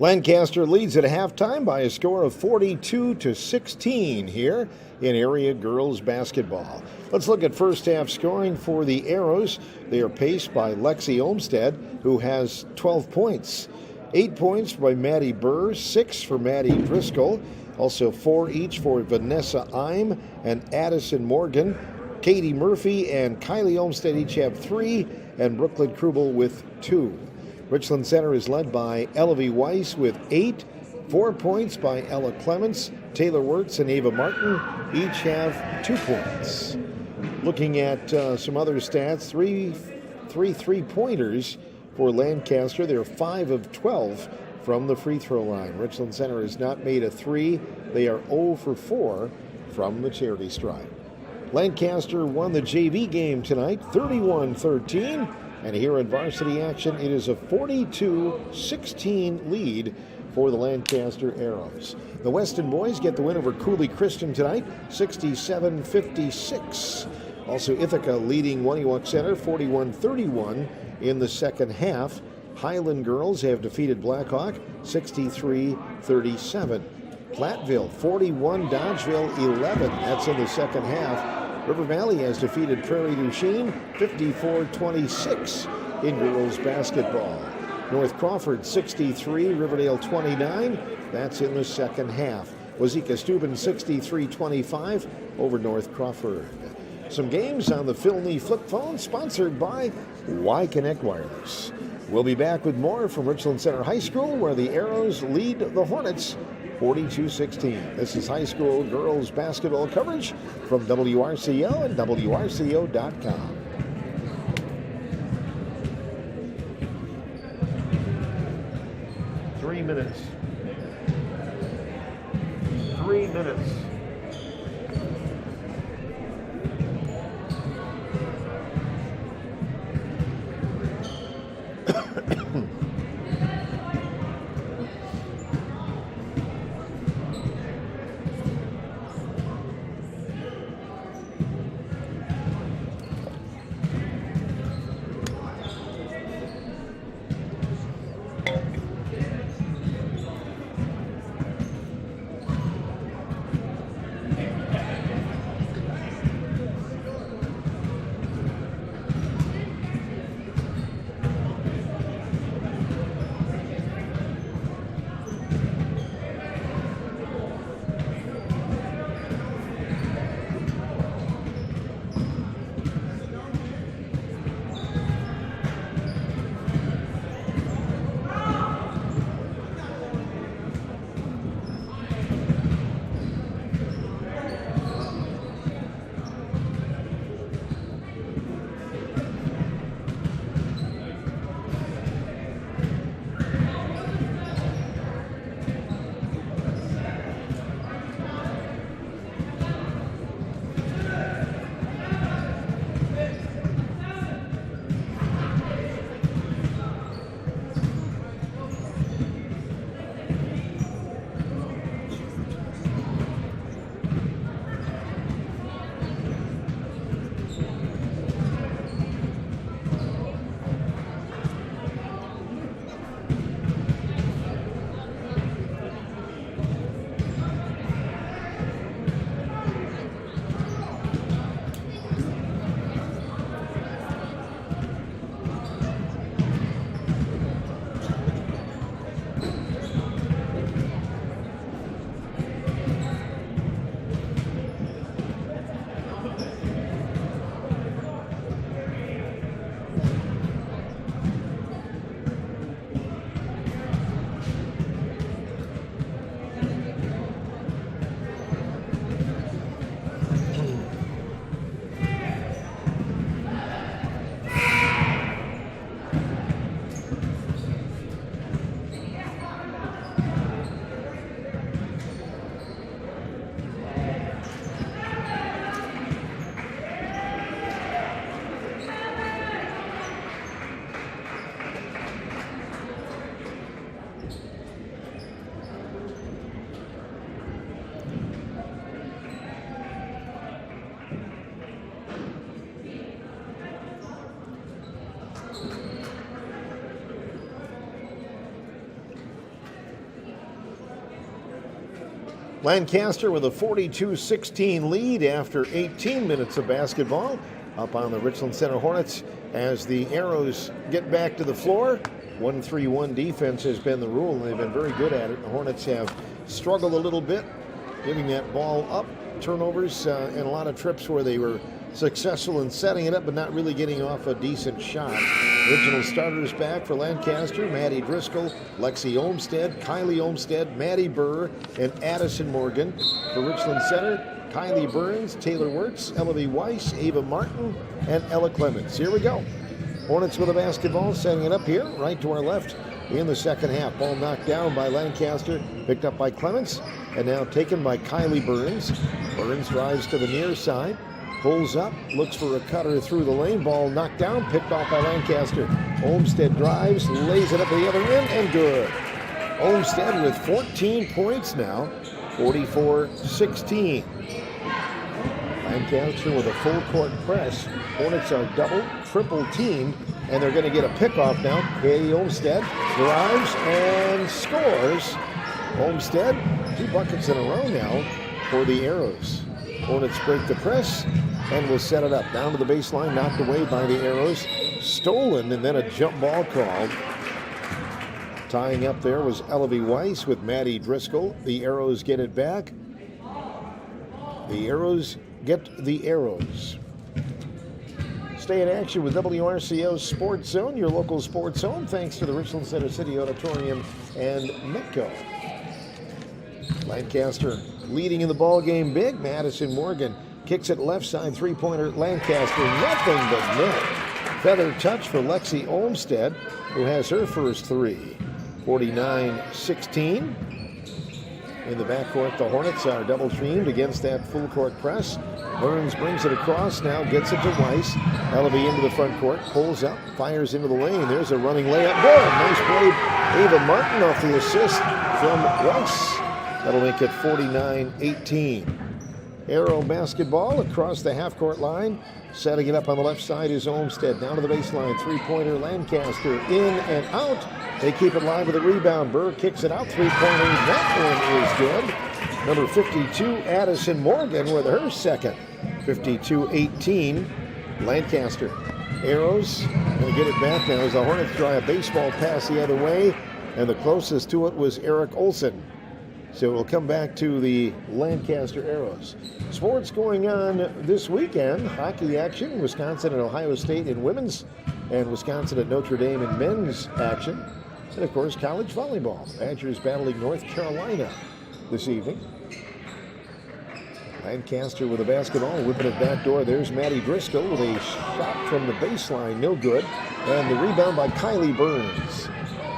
Lancaster leads at halftime by a score of 42-16 here in area girls basketball. Let's look at first half scoring for the Arrows. They are paced by Lexi Olmstead, who has 12 points. 8 points by Maddie Burr, 6 for Maddie Driscoll, also 4 each for Vanessa Eim and Addison Morgan. Katie Murphy and Kylie Olmstead each have 3, and Brooklyn Krubel with 2. Richland Center is led by Elvie Weiss with 8, 4 points by Ella Clements. Taylor Wirtz and Ava Martin each have 2 points. Looking at some other stats, three pointers for Lancaster. They're 5 of 12 from the free throw line. Richland Center has not made a 3. They are 0 for 4 from the charity stripe. Lancaster won the JV game tonight, 31-13. And here in varsity action, it is a 42-16 lead for the Lancaster Arrows. The Weston boys get the win over Cooley Christian tonight, 67-56. Also, Ithaca leading Waniwak Center, 41-31 in the second half. Highland girls have defeated Blackhawk, 63-37. Platteville, 41, Dodgeville, 11. That's in the second half. River Valley has defeated Prairie du Chien 54-26 in girls basketball. North Crawford 63, Riverdale 29. That's in the second half. Wazeeka Steuben 63-25 over North Crawford. Some games on the Phil Nee flip phone, sponsored by Y-Connect Wireless. We'll be back with more from Richland Center High School, where the Arrows lead the Hornets 42-16. This is high school girls basketball coverage from WRCO and WRCO.com. Three minutes. Lancaster with a 42-16 lead after 18 minutes of basketball up on the Richland Center Hornets as the Arrows get back to the floor. 1-3-1 defense has been the rule, and they've been very good at it. The Hornets have struggled a little bit, giving that ball up, turnovers, and a lot of trips where they were successful in setting it up but not really getting off a decent shot. Original starters back for Lancaster: Maddie Driscoll, Lexi Olmstead, Kylie Olmstead, Maddie Burr, and Addison Morgan. For Richland Center, Kylie Burns, Taylor Wirtz, Elovie Weiss, Ava Martin, and Ella Clemens. Here we go. Hornets with a basketball, setting it up here, right to our left in the second half. Ball knocked down by Lancaster, picked up by Clemens, and now taken by Kylie Burns. Burns drives to the near side, pulls up, looks for a cutter through the lane. Ball knocked down, picked off by Lancaster. Olmstead drives, lays it up at the other end, and good. Olmstead with 14 points now, 44-16. Lancaster with a full court press. Hornets are double, triple teamed, and they're going to get a pickoff now. Katie Olmstead drives and scores. Olmstead, 2 buckets in a row now for the Arrows. Hornets break the press and will set it up. Down to the baseline, knocked away by the Arrows. Stolen, and then a jump ball called. Tying up there was Elovie Weiss with Maddie Driscoll. The Arrows get it back. The Arrows get the Arrows. Stay in action with WRCO's Sports Zone, your local sports zone, thanks to the Richland Center City Auditorium and Metco. Lancaster leading in the ball game big. Madison Morgan kicks it left side, three-pointer. Lancaster, nothing but net. Feather touch for Lexi Olmstead, who has her first three. 49-16. In the backcourt, the Hornets are double-teamed against that full-court press. Burns brings it across, now gets it to Weiss. Elovie into the front court, pulls up, fires into the lane. There's a running layup. Good! Nice play. Ava Martin off the assist from Weiss. That'll make it 49-18. Arrow basketball across the half-court line. Setting it up on the left side is Olmstead. Down to the baseline, three-pointer. Lancaster in and out. They keep it live with a rebound. Burr kicks it out, three-pointer. That one is good. Number 52, Addison Morgan with her second. 52-18, Lancaster. Arrows going to get it back now as the Hornets try a baseball pass the other way, and the closest to it was Eric Olson. So we'll come back to the Lancaster Arrows. Sports going on this weekend. Hockey action, Wisconsin and Ohio State in women's, and Wisconsin at Notre Dame in men's action. And of course, college volleyball. Badgers battling North Carolina this evening. Lancaster with a basketball, whipping it back door. There's Maddie Driscoll with a shot from the baseline, no good. And the rebound by Kylie Burns.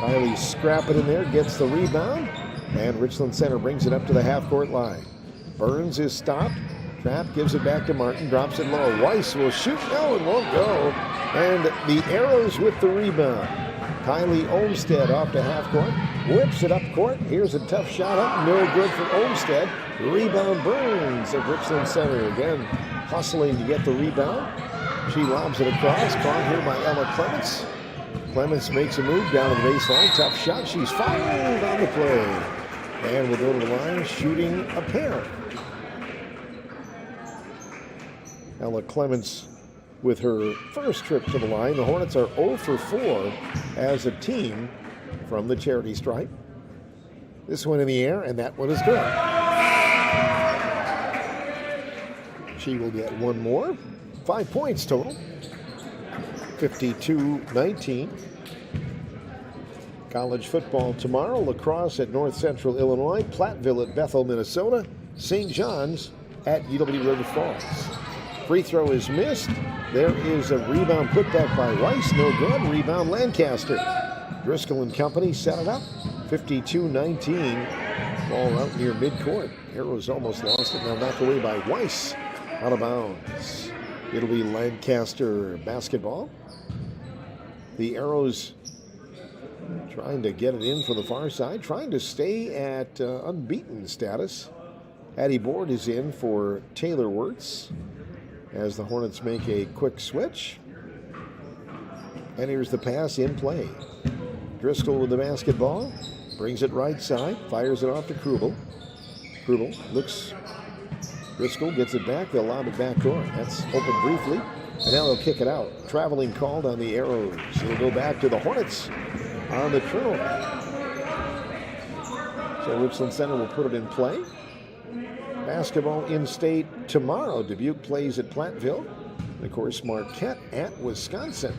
Kylie scrapping in there, gets the rebound. And Richland Center brings it up to the half-court line. Burns is stopped. Trapp gives it back to Martin, drops it low. Weiss will shoot, no, it won't go. And the Arrows with the rebound. Kylie Olmstead off to half-court, whips it up court. Here's a tough shot up, no good for Olmstead. Rebound Burns at Richland Center. Again, hustling to get the rebound. She lobs it across, caught here by Ella Clemens. Clemens makes a move down to the baseline. Tough shot. She's fouled on the play. And we'll go to the line shooting a pair. Ella Clemens with her first trip to the line. The Hornets are 0 for 4 as a team from the charity stripe. This one in the air, and that one is good. She will get one more. 5 points total. 52-19. College football tomorrow. Lacrosse at North Central Illinois. Platteville at Bethel, Minnesota. St. John's at UW River Falls. Free throw is missed. There is a rebound put back by Weiss. No good. Rebound Lancaster. Driscoll and company set it up. 52-19. Ball out near midcourt. Arrows almost lost it. Now knocked away by Weiss. Out of bounds. It'll be Lancaster basketball. The Arrows trying to get it in for the far side, trying to stay at unbeaten status. Addie Board is in for Taylor Wirtz as the Hornets make a quick switch. And here's the pass in play. Driscoll with the basketball, brings it right side, fires it off to Krubel. Krubel looks. Driscoll gets it back. They'll lob it back door. That's open briefly. And now they'll kick it out. Traveling called on the Arrows. It'll go back to the Hornets on the turnover. So Richland Center will put it in play. Basketball in-state tomorrow. Dubuque plays at Platteville. And of course, Marquette at Wisconsin.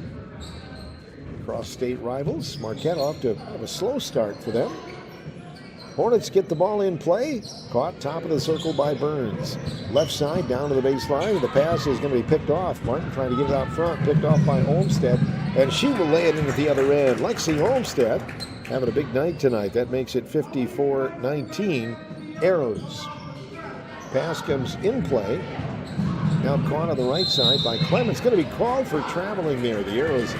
Cross-state rivals. Marquette off to have a slow start for them. Hornets get the ball in play. Caught top of the circle by Burns. Left side down to the baseline. The pass is going to be picked off. Martin trying to get it out front. Picked off by Olmstead. And she will lay it in at the other end. Lexi Olmstead having a big night tonight. That makes it 54-19. Arrows. Pass comes in play. Now caught on the right side by Clements. Going to be called for traveling there. The Arrows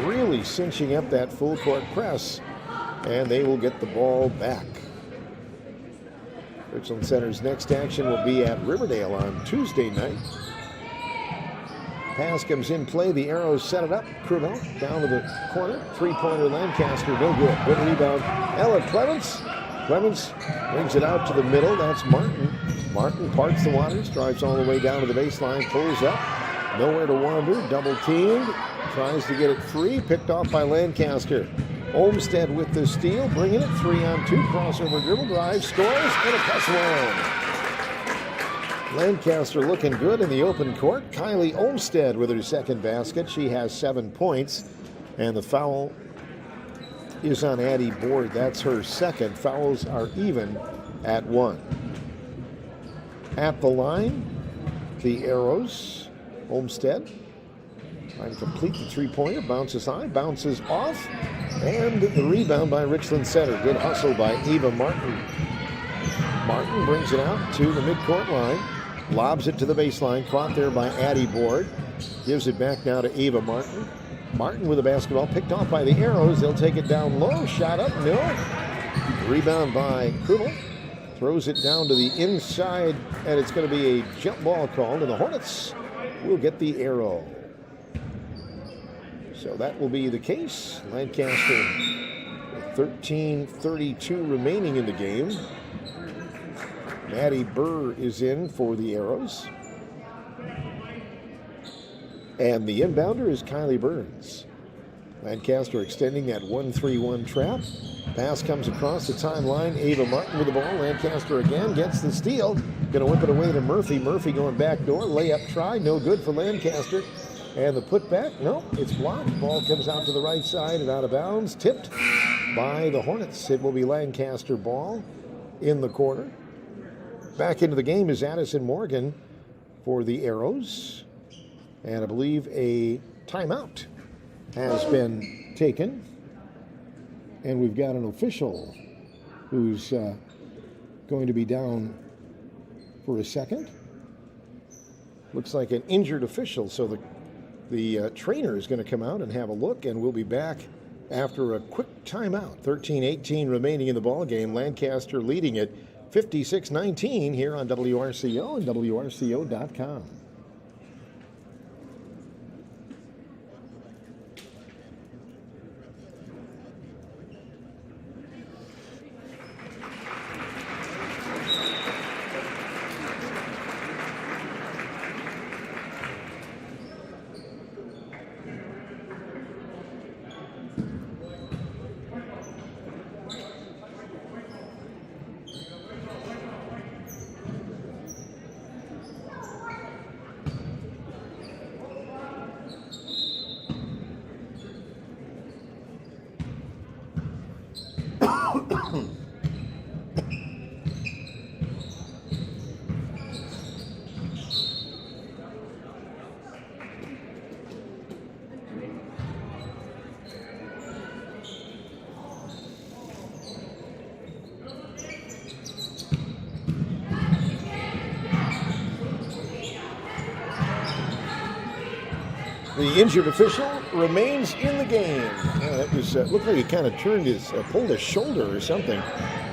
really cinching up that full court press. And they will get the ball back. Richland Center's next action will be at Riverdale on Tuesday night. Pass comes in play. The Arrows set it up. Krubel down to the corner. Three-pointer Lancaster. No good. Good rebound. Ella Clements. Clements brings it out to the middle. That's Martin. Martin parts the waters. Drives all the way down to the baseline. Pulls up. Nowhere to wander. Double teamed. Tries to get it free. Picked off by Lancaster. Olmstead with the steal, bringing it 3-on-2, crossover dribble drive, scores, and a plus one. Lancaster looking good in the open court. Kylie Olmstead with her second basket. She has 7 points, and the foul is on Addie Board. That's her second. Fouls are even at 1. At the line, the Arrows. Olmstead trying to complete the three-pointer, bounces high, bounces off, and the rebound by Richland Center. Good hustle by Eva Martin. Martin brings it out to the midcourt line, lobs it to the baseline, caught there by Addie Board. Gives it back now to Eva Martin. Martin with the basketball, picked off by the Arrows. They'll take it down low, shot up, no. Rebound by Krubel. Throws it down to the inside, and it's going to be a jump ball called, and the Hornets will get the arrow. So that will be the case. Lancaster with 13:32 remaining in the game. Maddie Burr is in for the Arrows. And the inbounder is Kylie Burns. Lancaster extending that 1-3-1 trap. Pass comes across the timeline. Ava Martin with the ball. Lancaster again gets the steal. Going to whip it away to Murphy. Murphy going back door. Layup try. No good for Lancaster. And the putback, no, it's blocked. Ball comes out to the right side and out of bounds. Tipped by the Hornets. It will be Lancaster ball in the corner. Back into the game is Addison Morgan for the Arrows. And I believe a timeout has been taken. And we've got an official who's going to be down for a second. Looks like an injured official, so the trainer is going to come out and have a look, and we'll be back after a quick timeout. 13:18 remaining in the ball game. Lancaster leading it 56-19 here on WRCO and WRCO.com. The injured official remains in the game. Yeah, that was looked like he kind of turned his, pulled his shoulder or something.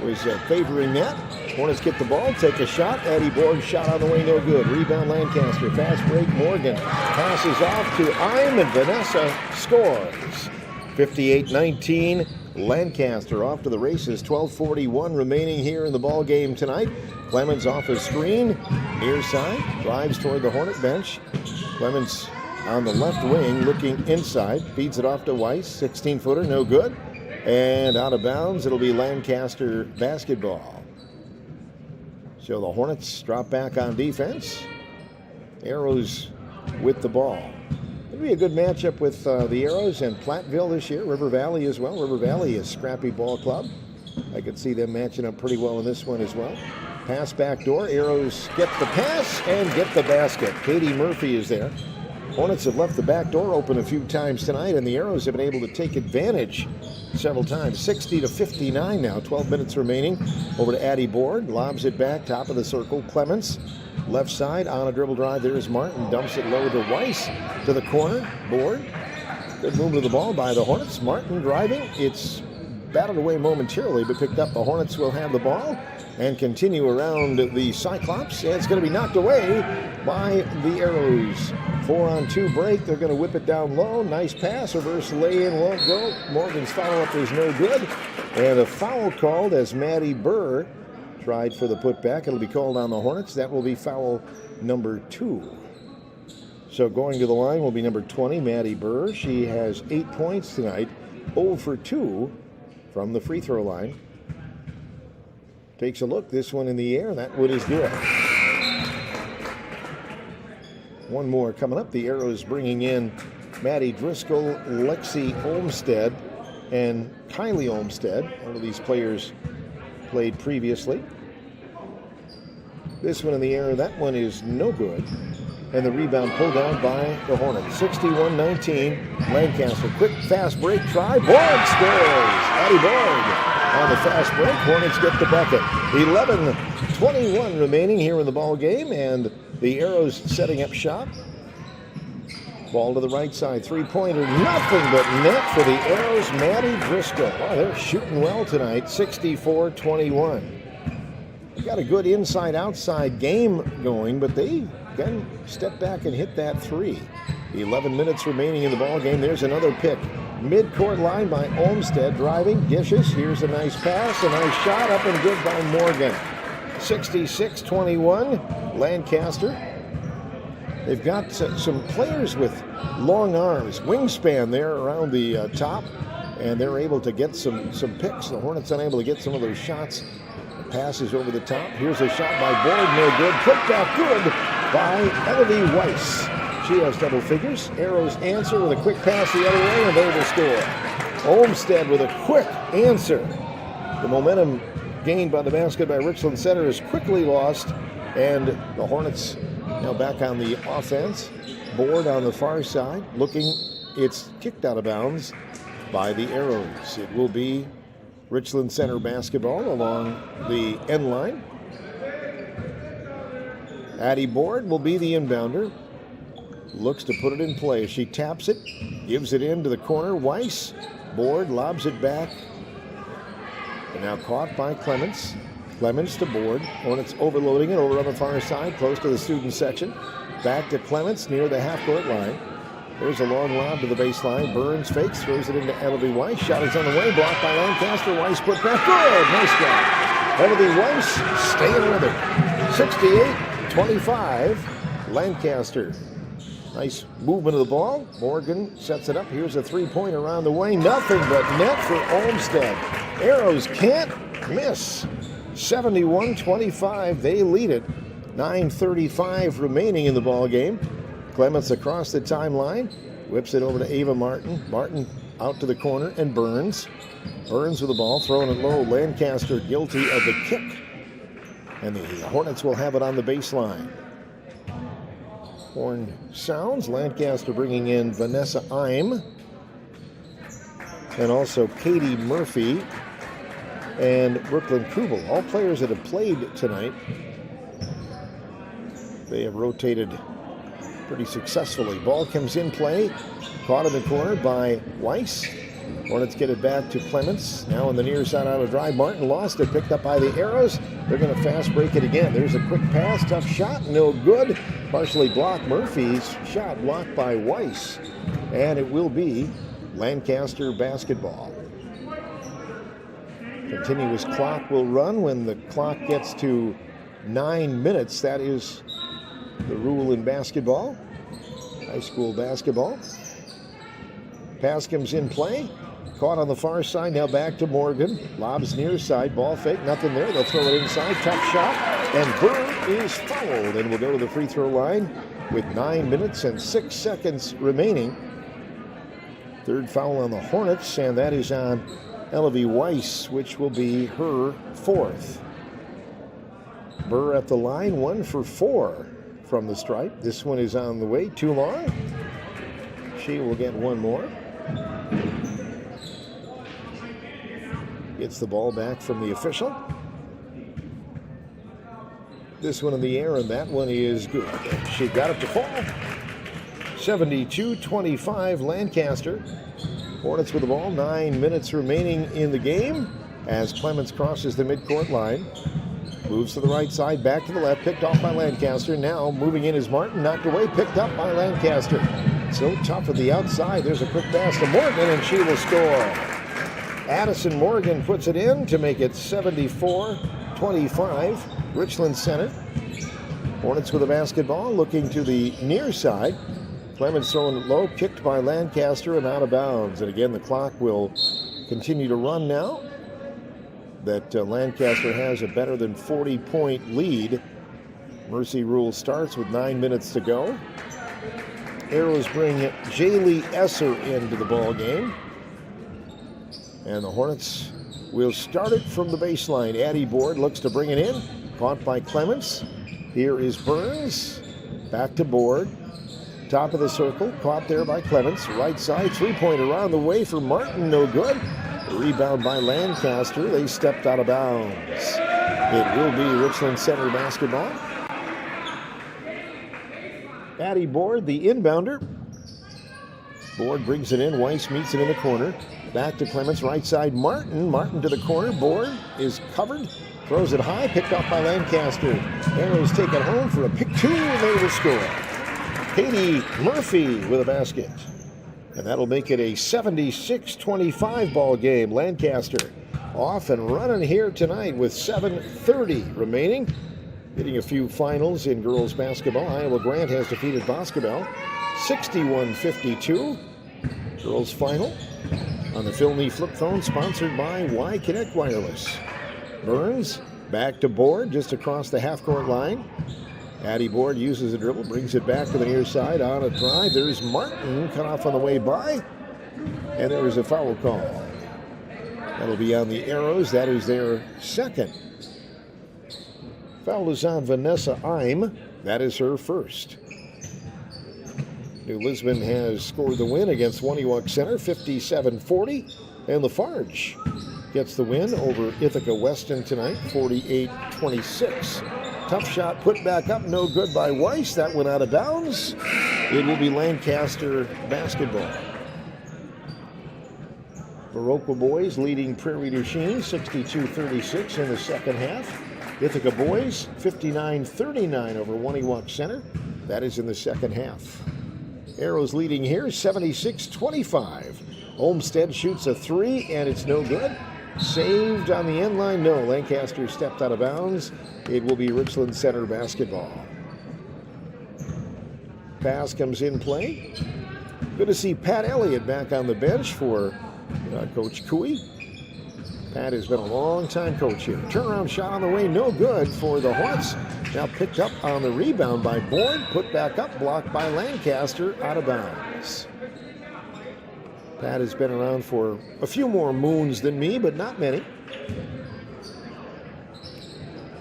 Was favoring that. Hornets get the ball, take a shot. Addie Board shot on the way, no good. Rebound Lancaster. Fast break Morgan. Passes off to Im, and Vanessa scores. 58-19. Lancaster off to the races. 12:41 remaining here in the ball game tonight. Clemens off a screen, near side, drives toward the Hornet bench. Clemens on the left wing, looking inside, feeds it off to Weiss. 16-footer, no good. And out of bounds, it'll be Lancaster basketball. So the Hornets drop back on defense. Arrows with the ball. It'll be a good matchup with the Arrows and Platteville this year. River Valley as well. River Valley is a scrappy ball club. I could see them matching up pretty well in this one as well. Pass back door. Arrows get the pass and get the basket. Katie Murphy is there. Hornets have left the back door open a few times tonight, and the Arrows have been able to take advantage several times. 60-59 now, 12 minutes remaining. Over to Addie Board, lobs it back, top of the circle. Clemens, left side, on a dribble drive. There's Martin, dumps it low to Weiss, to the corner. Board, good move to the ball by the Hornets. Martin driving, it's batted away momentarily, but picked up. The Hornets will have the ball and continue around the Cyclops. And it's going to be knocked away by the Arrows. 4-on-2 break. They're going to whip it down low. Nice pass. Reverse lay-in won't go. Morgan's follow-up is no good. And a foul called as Maddie Burr tried for the putback. It'll be called on the Hornets. That will be foul number 2. So going to the line will be number 20, Maddie Burr. She has 8 points tonight. 0 for 2 from the free throw line. Takes a look. This one in the air. That one is good. One more coming up. The Arrows bringing in Maddie Driscoll, Lexi Olmstead, and Kylie Olmstead. All of these players played previously. This one in the air. That one is no good. And the rebound pulled down by the Hornets. 61-19. Lancaster. Quick, fast break try. Board scores. Addie Board on the fast break. Hornets get the bucket. 11:21 remaining here in the ball game, and the Arrows setting up shop. Ball to the right side. Three-pointer. Nothing but net for the Arrows. Maddie Driscoll. Wow, they're shooting well tonight. 64-21. They've got a good inside-outside game going, but they again step back and hit that three. 11 minutes remaining in the ball game. There's another pick. Mid-court line by Olmstead, driving, dishes. Here's a nice pass, a nice shot, up and good by Morgan. 66-21, Lancaster. They've got some players with long arms, wingspan there around the top, and they're able to get some picks. The Hornets unable to get some of those shots. The passes over the top. Here's a shot by Board, no good. Put back good by Elodie Weiss. She has double figures. Arrows answer with a quick pass the other way, and they will score. Olmstead with a quick answer. The momentum gained by the basket by Richland Center is quickly lost, and the Hornets now back on the offense. Board on the far side, looking, it's kicked out of bounds by the Arrows. It will be Richland Center basketball along the end line. Addie Board will be the inbounder. Looks to put it in play. She taps it, gives it into the corner. Weiss, Board, lobs it back. And now caught by Clemens. Clemens to Board. Hornets overloading it over on the far side, close to the student section. Back to Clemens near the half-court line. There's a long lob to the baseline. Burns fakes, throws it into Elodie Weiss. Shot is on the way, blocked by Lancaster. Weiss put back. Good, nice job. Elodie Weiss staying with it. 68-25, Lancaster. Nice movement of the ball. Morgan sets it up. Here's a three-pointer around the way. Nothing but net for Olmstead. Arrows can't miss. 71-25, they lead it. 9:35 remaining in the ball game. Clemens across the timeline. Whips it over to Ava Martin. Martin out to the corner, and Burns. Burns with the ball, throwing it low. Lancaster guilty of the kick. And the Hornets will have it on the baseline. Horn sounds. Lancaster bringing in Vanessa Eim. And also Katie Murphy and Brooklyn Kubel. All players that have played tonight. They have rotated pretty successfully. Ball comes in play. Caught in the corner by Weiss. Hornets get it back to Clemens. Now on the near side out of drive. Martin lost it. Picked up by the Arrows. They're going to fast break it again. There's a quick pass. Tough shot. No good. Partially blocked. Murphy's shot blocked by Weiss. And it will be Lancaster basketball. Continuous clock will run when the clock gets to 9 minutes. That is the rule in basketball, high school basketball. Pascom's in play. Caught on the far side, now back to Morgan. Lobs near side, ball fake, nothing there. They'll throw it inside, tough shot, and Bird is fouled and will go to the free throw line with 9 minutes and 6 seconds remaining. Third foul on the Hornets, and that is on Elevie Weiss, which will be her fourth. Burr at the line, 1 for 4 from the stripe. This one is on the way, too long. She will get one more. Gets the ball back from the official. This one in the air, and that one is good. She got it to fall. 72-25 Lancaster. Hornets with the ball, 9 minutes remaining in the game as Clements crosses the midcourt line. Moves to the right side, back to the left, picked off by Lancaster. Now moving in is Martin, knocked away, picked up by Lancaster. So tough at the outside. There's a quick pass to Morgan, and she will score. Addison Morgan puts it in to make it 74-25. Richland Center. Hornets with the basketball, looking to the near side. Clemens throwing it low, kicked by Lancaster and out of bounds. And again, the clock will continue to run now that Lancaster has a better than 40-point lead. Mercy rule starts with 9 minutes to go. Arrows bring Jaylee Esser into the ball game. And the Hornets will start it from the baseline. Addie Board looks to bring it in. Caught by Clements. Here is Burns. Back to Board. Top of the circle. Caught there by Clements. Right side. Three-pointer around the way for Martin. No good. Rebound by Lancaster. They stepped out of bounds. It will be Richland Center basketball. Addie Board, the inbounder. Board brings it in. Weiss meets it in the corner. Back to Clements, right side, Martin. Martin to the corner. Board is covered. Throws it high, picked off by Lancaster. Arrows take it home for a pick two, and they will score. Katie Murphy with a basket. And that'll make it a 76-25 ball game. Lancaster off and running here tonight with 7:30 remaining. Hitting a few finals in girls basketball. Iowa Grant has defeated Boscobel 61-52. Girls final on the Phil Nee flip phone, sponsored by Y Connect Wireless. Burns back to Board just across the half-court line. Addie Board uses a dribble, brings it back to the near side on a drive. There's Martin cut off on the way by, and there is a foul call. That'll be on the Arrows. That is their second. Foul is on Vanessa Eim. That is her first. New Lisbon has scored the win against Waniwak Center, 57-40. And Lafarge gets the win over Ithaca Weston tonight, 48-26. Tough shot put back up, no good by Weiss. That went out of bounds. It will be Lancaster basketball. Viroqua boys leading Prairie du Chien 62-36 in the second half. Ithaca boys 59-39 over Waniwak Center. That is in the second half. Arrows leading here 76-25. Olmsted shoots a three, and it's no good. Saved on the end line. No, Lancaster stepped out of bounds. It will be Richland Center basketball. Pass comes in play. Good to see Pat Elliott back on the bench for Coach Cooey. Pat has been a long-time coach here. Turnaround shot on the way, no good for the Hornets. Now picked up on the rebound by Board, put back up, blocked by Lancaster, out of bounds. Pat has been around for a few more moons than me, but not many.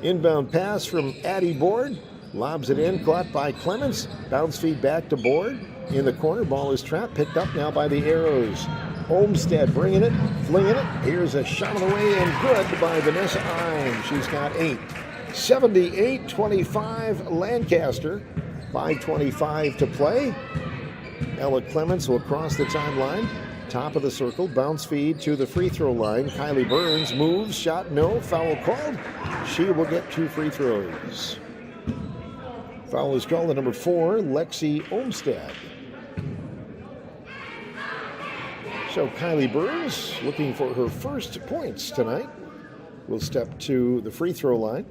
Inbound pass from Addie Board. Lobs it in, caught by Clements. Bounce feed back to Board. In the corner, ball is trapped, picked up now by the Arrows. Olmsted bringing it, flinging it. Here's a shot on the way and good by Vanessa Eim. She's got 8. 78-25 Lancaster. 5:25 to play. Ella Clements will cross the timeline. Top of the circle, bounce feed to the free throw line. Kylie Burns moves, shot no, foul called. She will get 2 free throws. Foul is called to number 4, Lexi Olmsted. So Kylie Burns looking for her first points tonight. will step to the free throw line.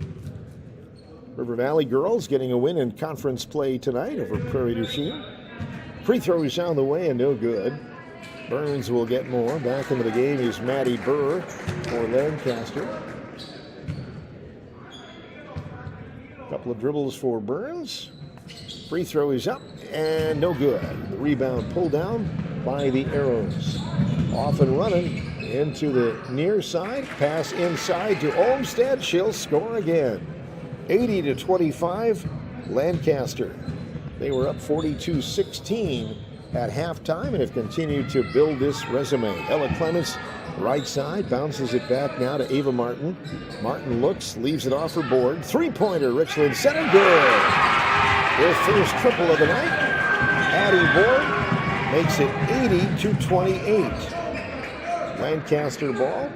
River Valley girls getting a win in conference play tonight over Prairie du Chien. Free throw is on the way and no good. Burns will get more. Back into the game is Maddie Burr for Lancaster. Couple of dribbles for Burns. Free throw is up and no good. The rebound pulled down by the Arrows. Off and running into the near side. Pass inside to Olmsted. She'll score again. 80-25, Lancaster. They were up 42-16 at halftime and have continued to build this resume. Ella Clements, right side, bounces it back now to Ava Martin. Martin looks, leaves it off her board. Three-pointer, Richland center, good. Their first triple of the night. Addie Board makes it 80-28. Lancaster ball.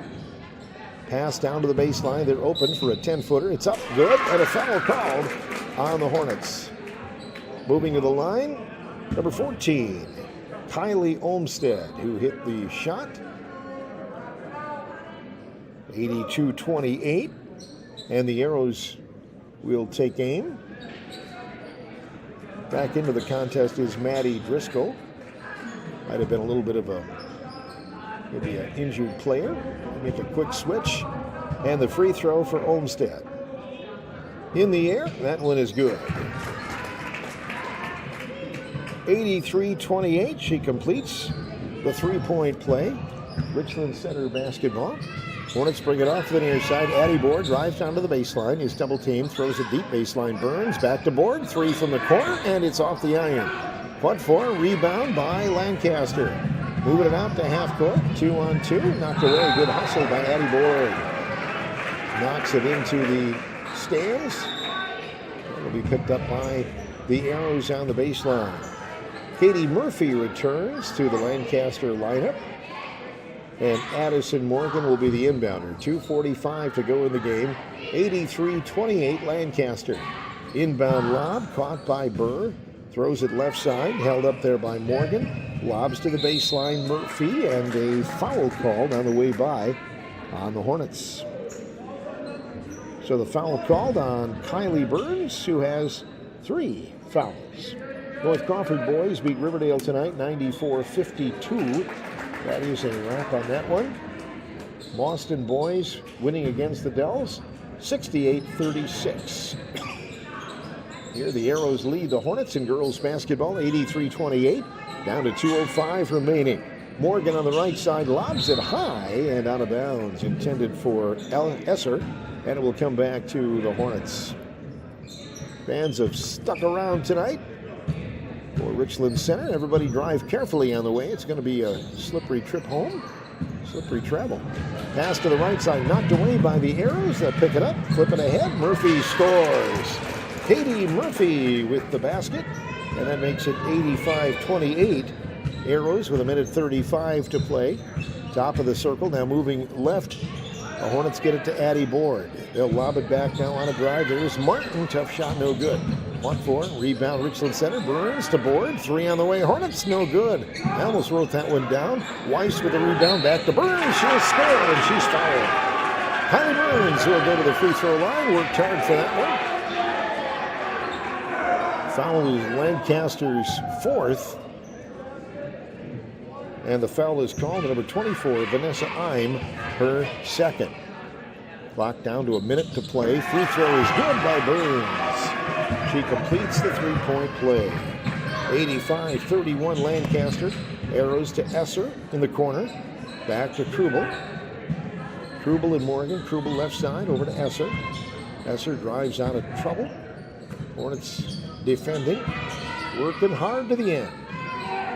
Pass down to the baseline. They're open for a 10-footer. It's up, good, and a foul called on the Hornets. Moving to the line, number 14, Kylie Olmsted, who hit the shot. 82-28, and the Arrows will take aim. Back into the contest is Maddie Driscoll. Might have been a little bit of maybe an injured player. Make a quick switch, and the free throw for Olmsted. In the air, that one is good. 83-28, she completes the three-point play. Richland Center basketball. Hornets bring it off to the near side. Addie Board drives down to the baseline. He's double teamed, throws it deep baseline. Burns back to Board. Three from the corner, and it's off the iron. But for a rebound by Lancaster. Moving it out to half court. 2-on-2. Knocked away. Good hustle by Addie Board. Knocks it into the stands. It'll be picked up by the Arrows on the baseline. Katie Murphy returns to the Lancaster lineup. And Addison Morgan will be the inbounder. 2:45 to go in the game. 83-28 Lancaster. Inbound lob caught by Burr. Throws it left side. Held up there by Morgan. Lobs to the baseline Murphy. And a foul called on the way by on the Hornets. So the foul called on Kylie Burns, who has 3 fouls. North Crawford boys beat Riverdale tonight, 94-52. That is a wrap on that one. Boston boys winning against the Dells, 68-36. Here the Arrows lead the Hornets in girls basketball, 83-28. Down to 2:05 remaining. Morgan on the right side lobs it high and out of bounds, intended for Esser, and it will come back to the Hornets. Fans have stuck around tonight for Richland Center. Everybody drive carefully on the way. It's going to be a slippery trip home. Slippery travel. Pass to the right side, knocked away by the Arrows. They'll pick it up, flip it ahead. Murphy scores. Katie Murphy with the basket, and that makes it 85-28. Arrows with 1:35 to play. Top of the circle, now moving left. The Hornets get it to Addie Board. They'll lob it back now on a drive. There's Martin. Tough shot, no good. 1-4. Rebound, Richland Center. Burns to Board. 3 on the way. Hornets, no good. I almost wrote that one down. Weiss with the rebound. Back to Burns. She'll score, and she's fouled. Kylie Burns will go to the free throw line. Worked hard for that one. Foul is Lancaster's 4th. And the foul is called, number 24, Vanessa Eim, her 2nd. Clock down to a minute to play. Free throw is good by Burns. She completes the three-point play. 85-31 Lancaster. Arrows to Esser in the corner. Back to Krubel. Krubel and Morgan. Krubel left side over to Esser. Esser drives out of trouble. Hornets defending. Working hard to the end.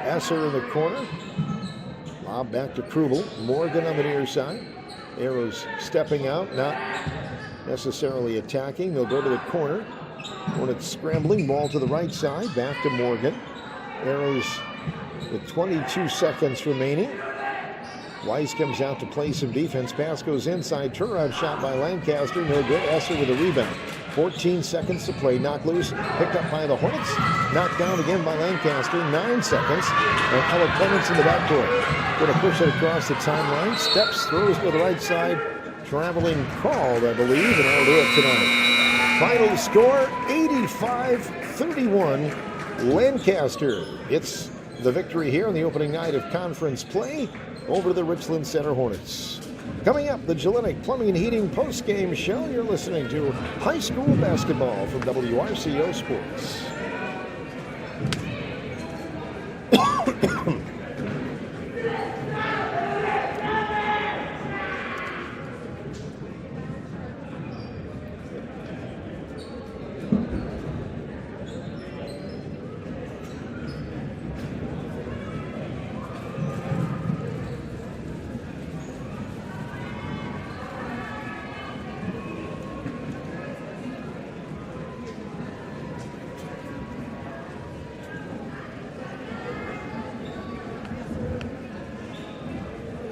Esser in the corner. Lob back to Krubel. Morgan on the near side. Arrows stepping out, not necessarily attacking. They'll go to the corner. Hornets scrambling. Ball to the right side. Back to Morgan. Arrows with 22 seconds remaining. Weiss comes out to play some defense. Pass goes inside. Turnaround shot by Lancaster. No good. Esser with a rebound. 14 seconds to play. Knocked loose. Picked up by the Hornets. Knocked down again by Lancaster. 9 seconds. And Ella Clements in the backcourt. Going to push it across the timeline. Steps, throws to the right side. traveling called, I believe, and I'll do it tonight. Final score, 85-31, Lancaster. It's the victory here on the opening night of conference play over the Richland Center Hornets. Coming up, the Gillenic Plumbing and Heating post-game show. You're listening to high school basketball from WRCO Sports.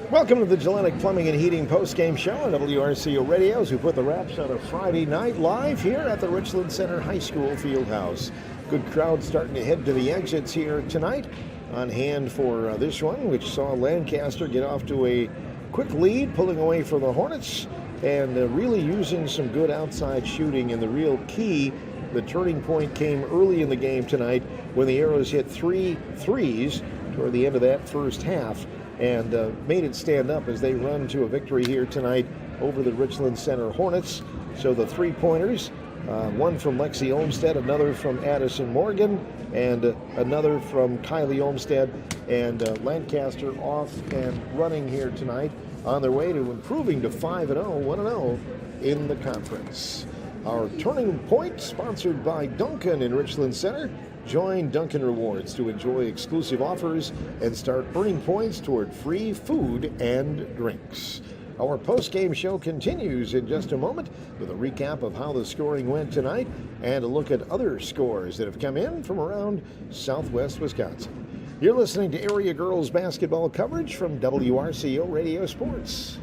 Welcome to the Gillenic Plumbing and Heating post-game show on WRCO Radios, who put the wraps on a Friday night live here at the Richland Center High School Fieldhouse. Good crowd starting to head to the exits here tonight. On hand for this one, which saw Lancaster get off to a quick lead, pulling away from the Hornets, and really using some good outside shooting. And the real key, the turning point, came early in the game tonight when the Arrows hit 3 threes toward the end of that first half, and made it stand up as they run to a victory here tonight over the Richland Center Hornets. So the three-pointers, one from Lexi Olmstead, another from Addison Morgan, and another from Kylie Olmstead, and Lancaster off and running here tonight on their way to improving to 5-0, 1-0 in the conference. Our turning point, sponsored by Duncan in Richland Center. Join Duncan Rewards to enjoy exclusive offers and start earning points toward free food and drinks. Our post-game show continues in just a moment with a recap of how the scoring went tonight and a look at other scores that have come in from around southwest Wisconsin. You're listening to area girls basketball coverage from WRCO Radio Sports.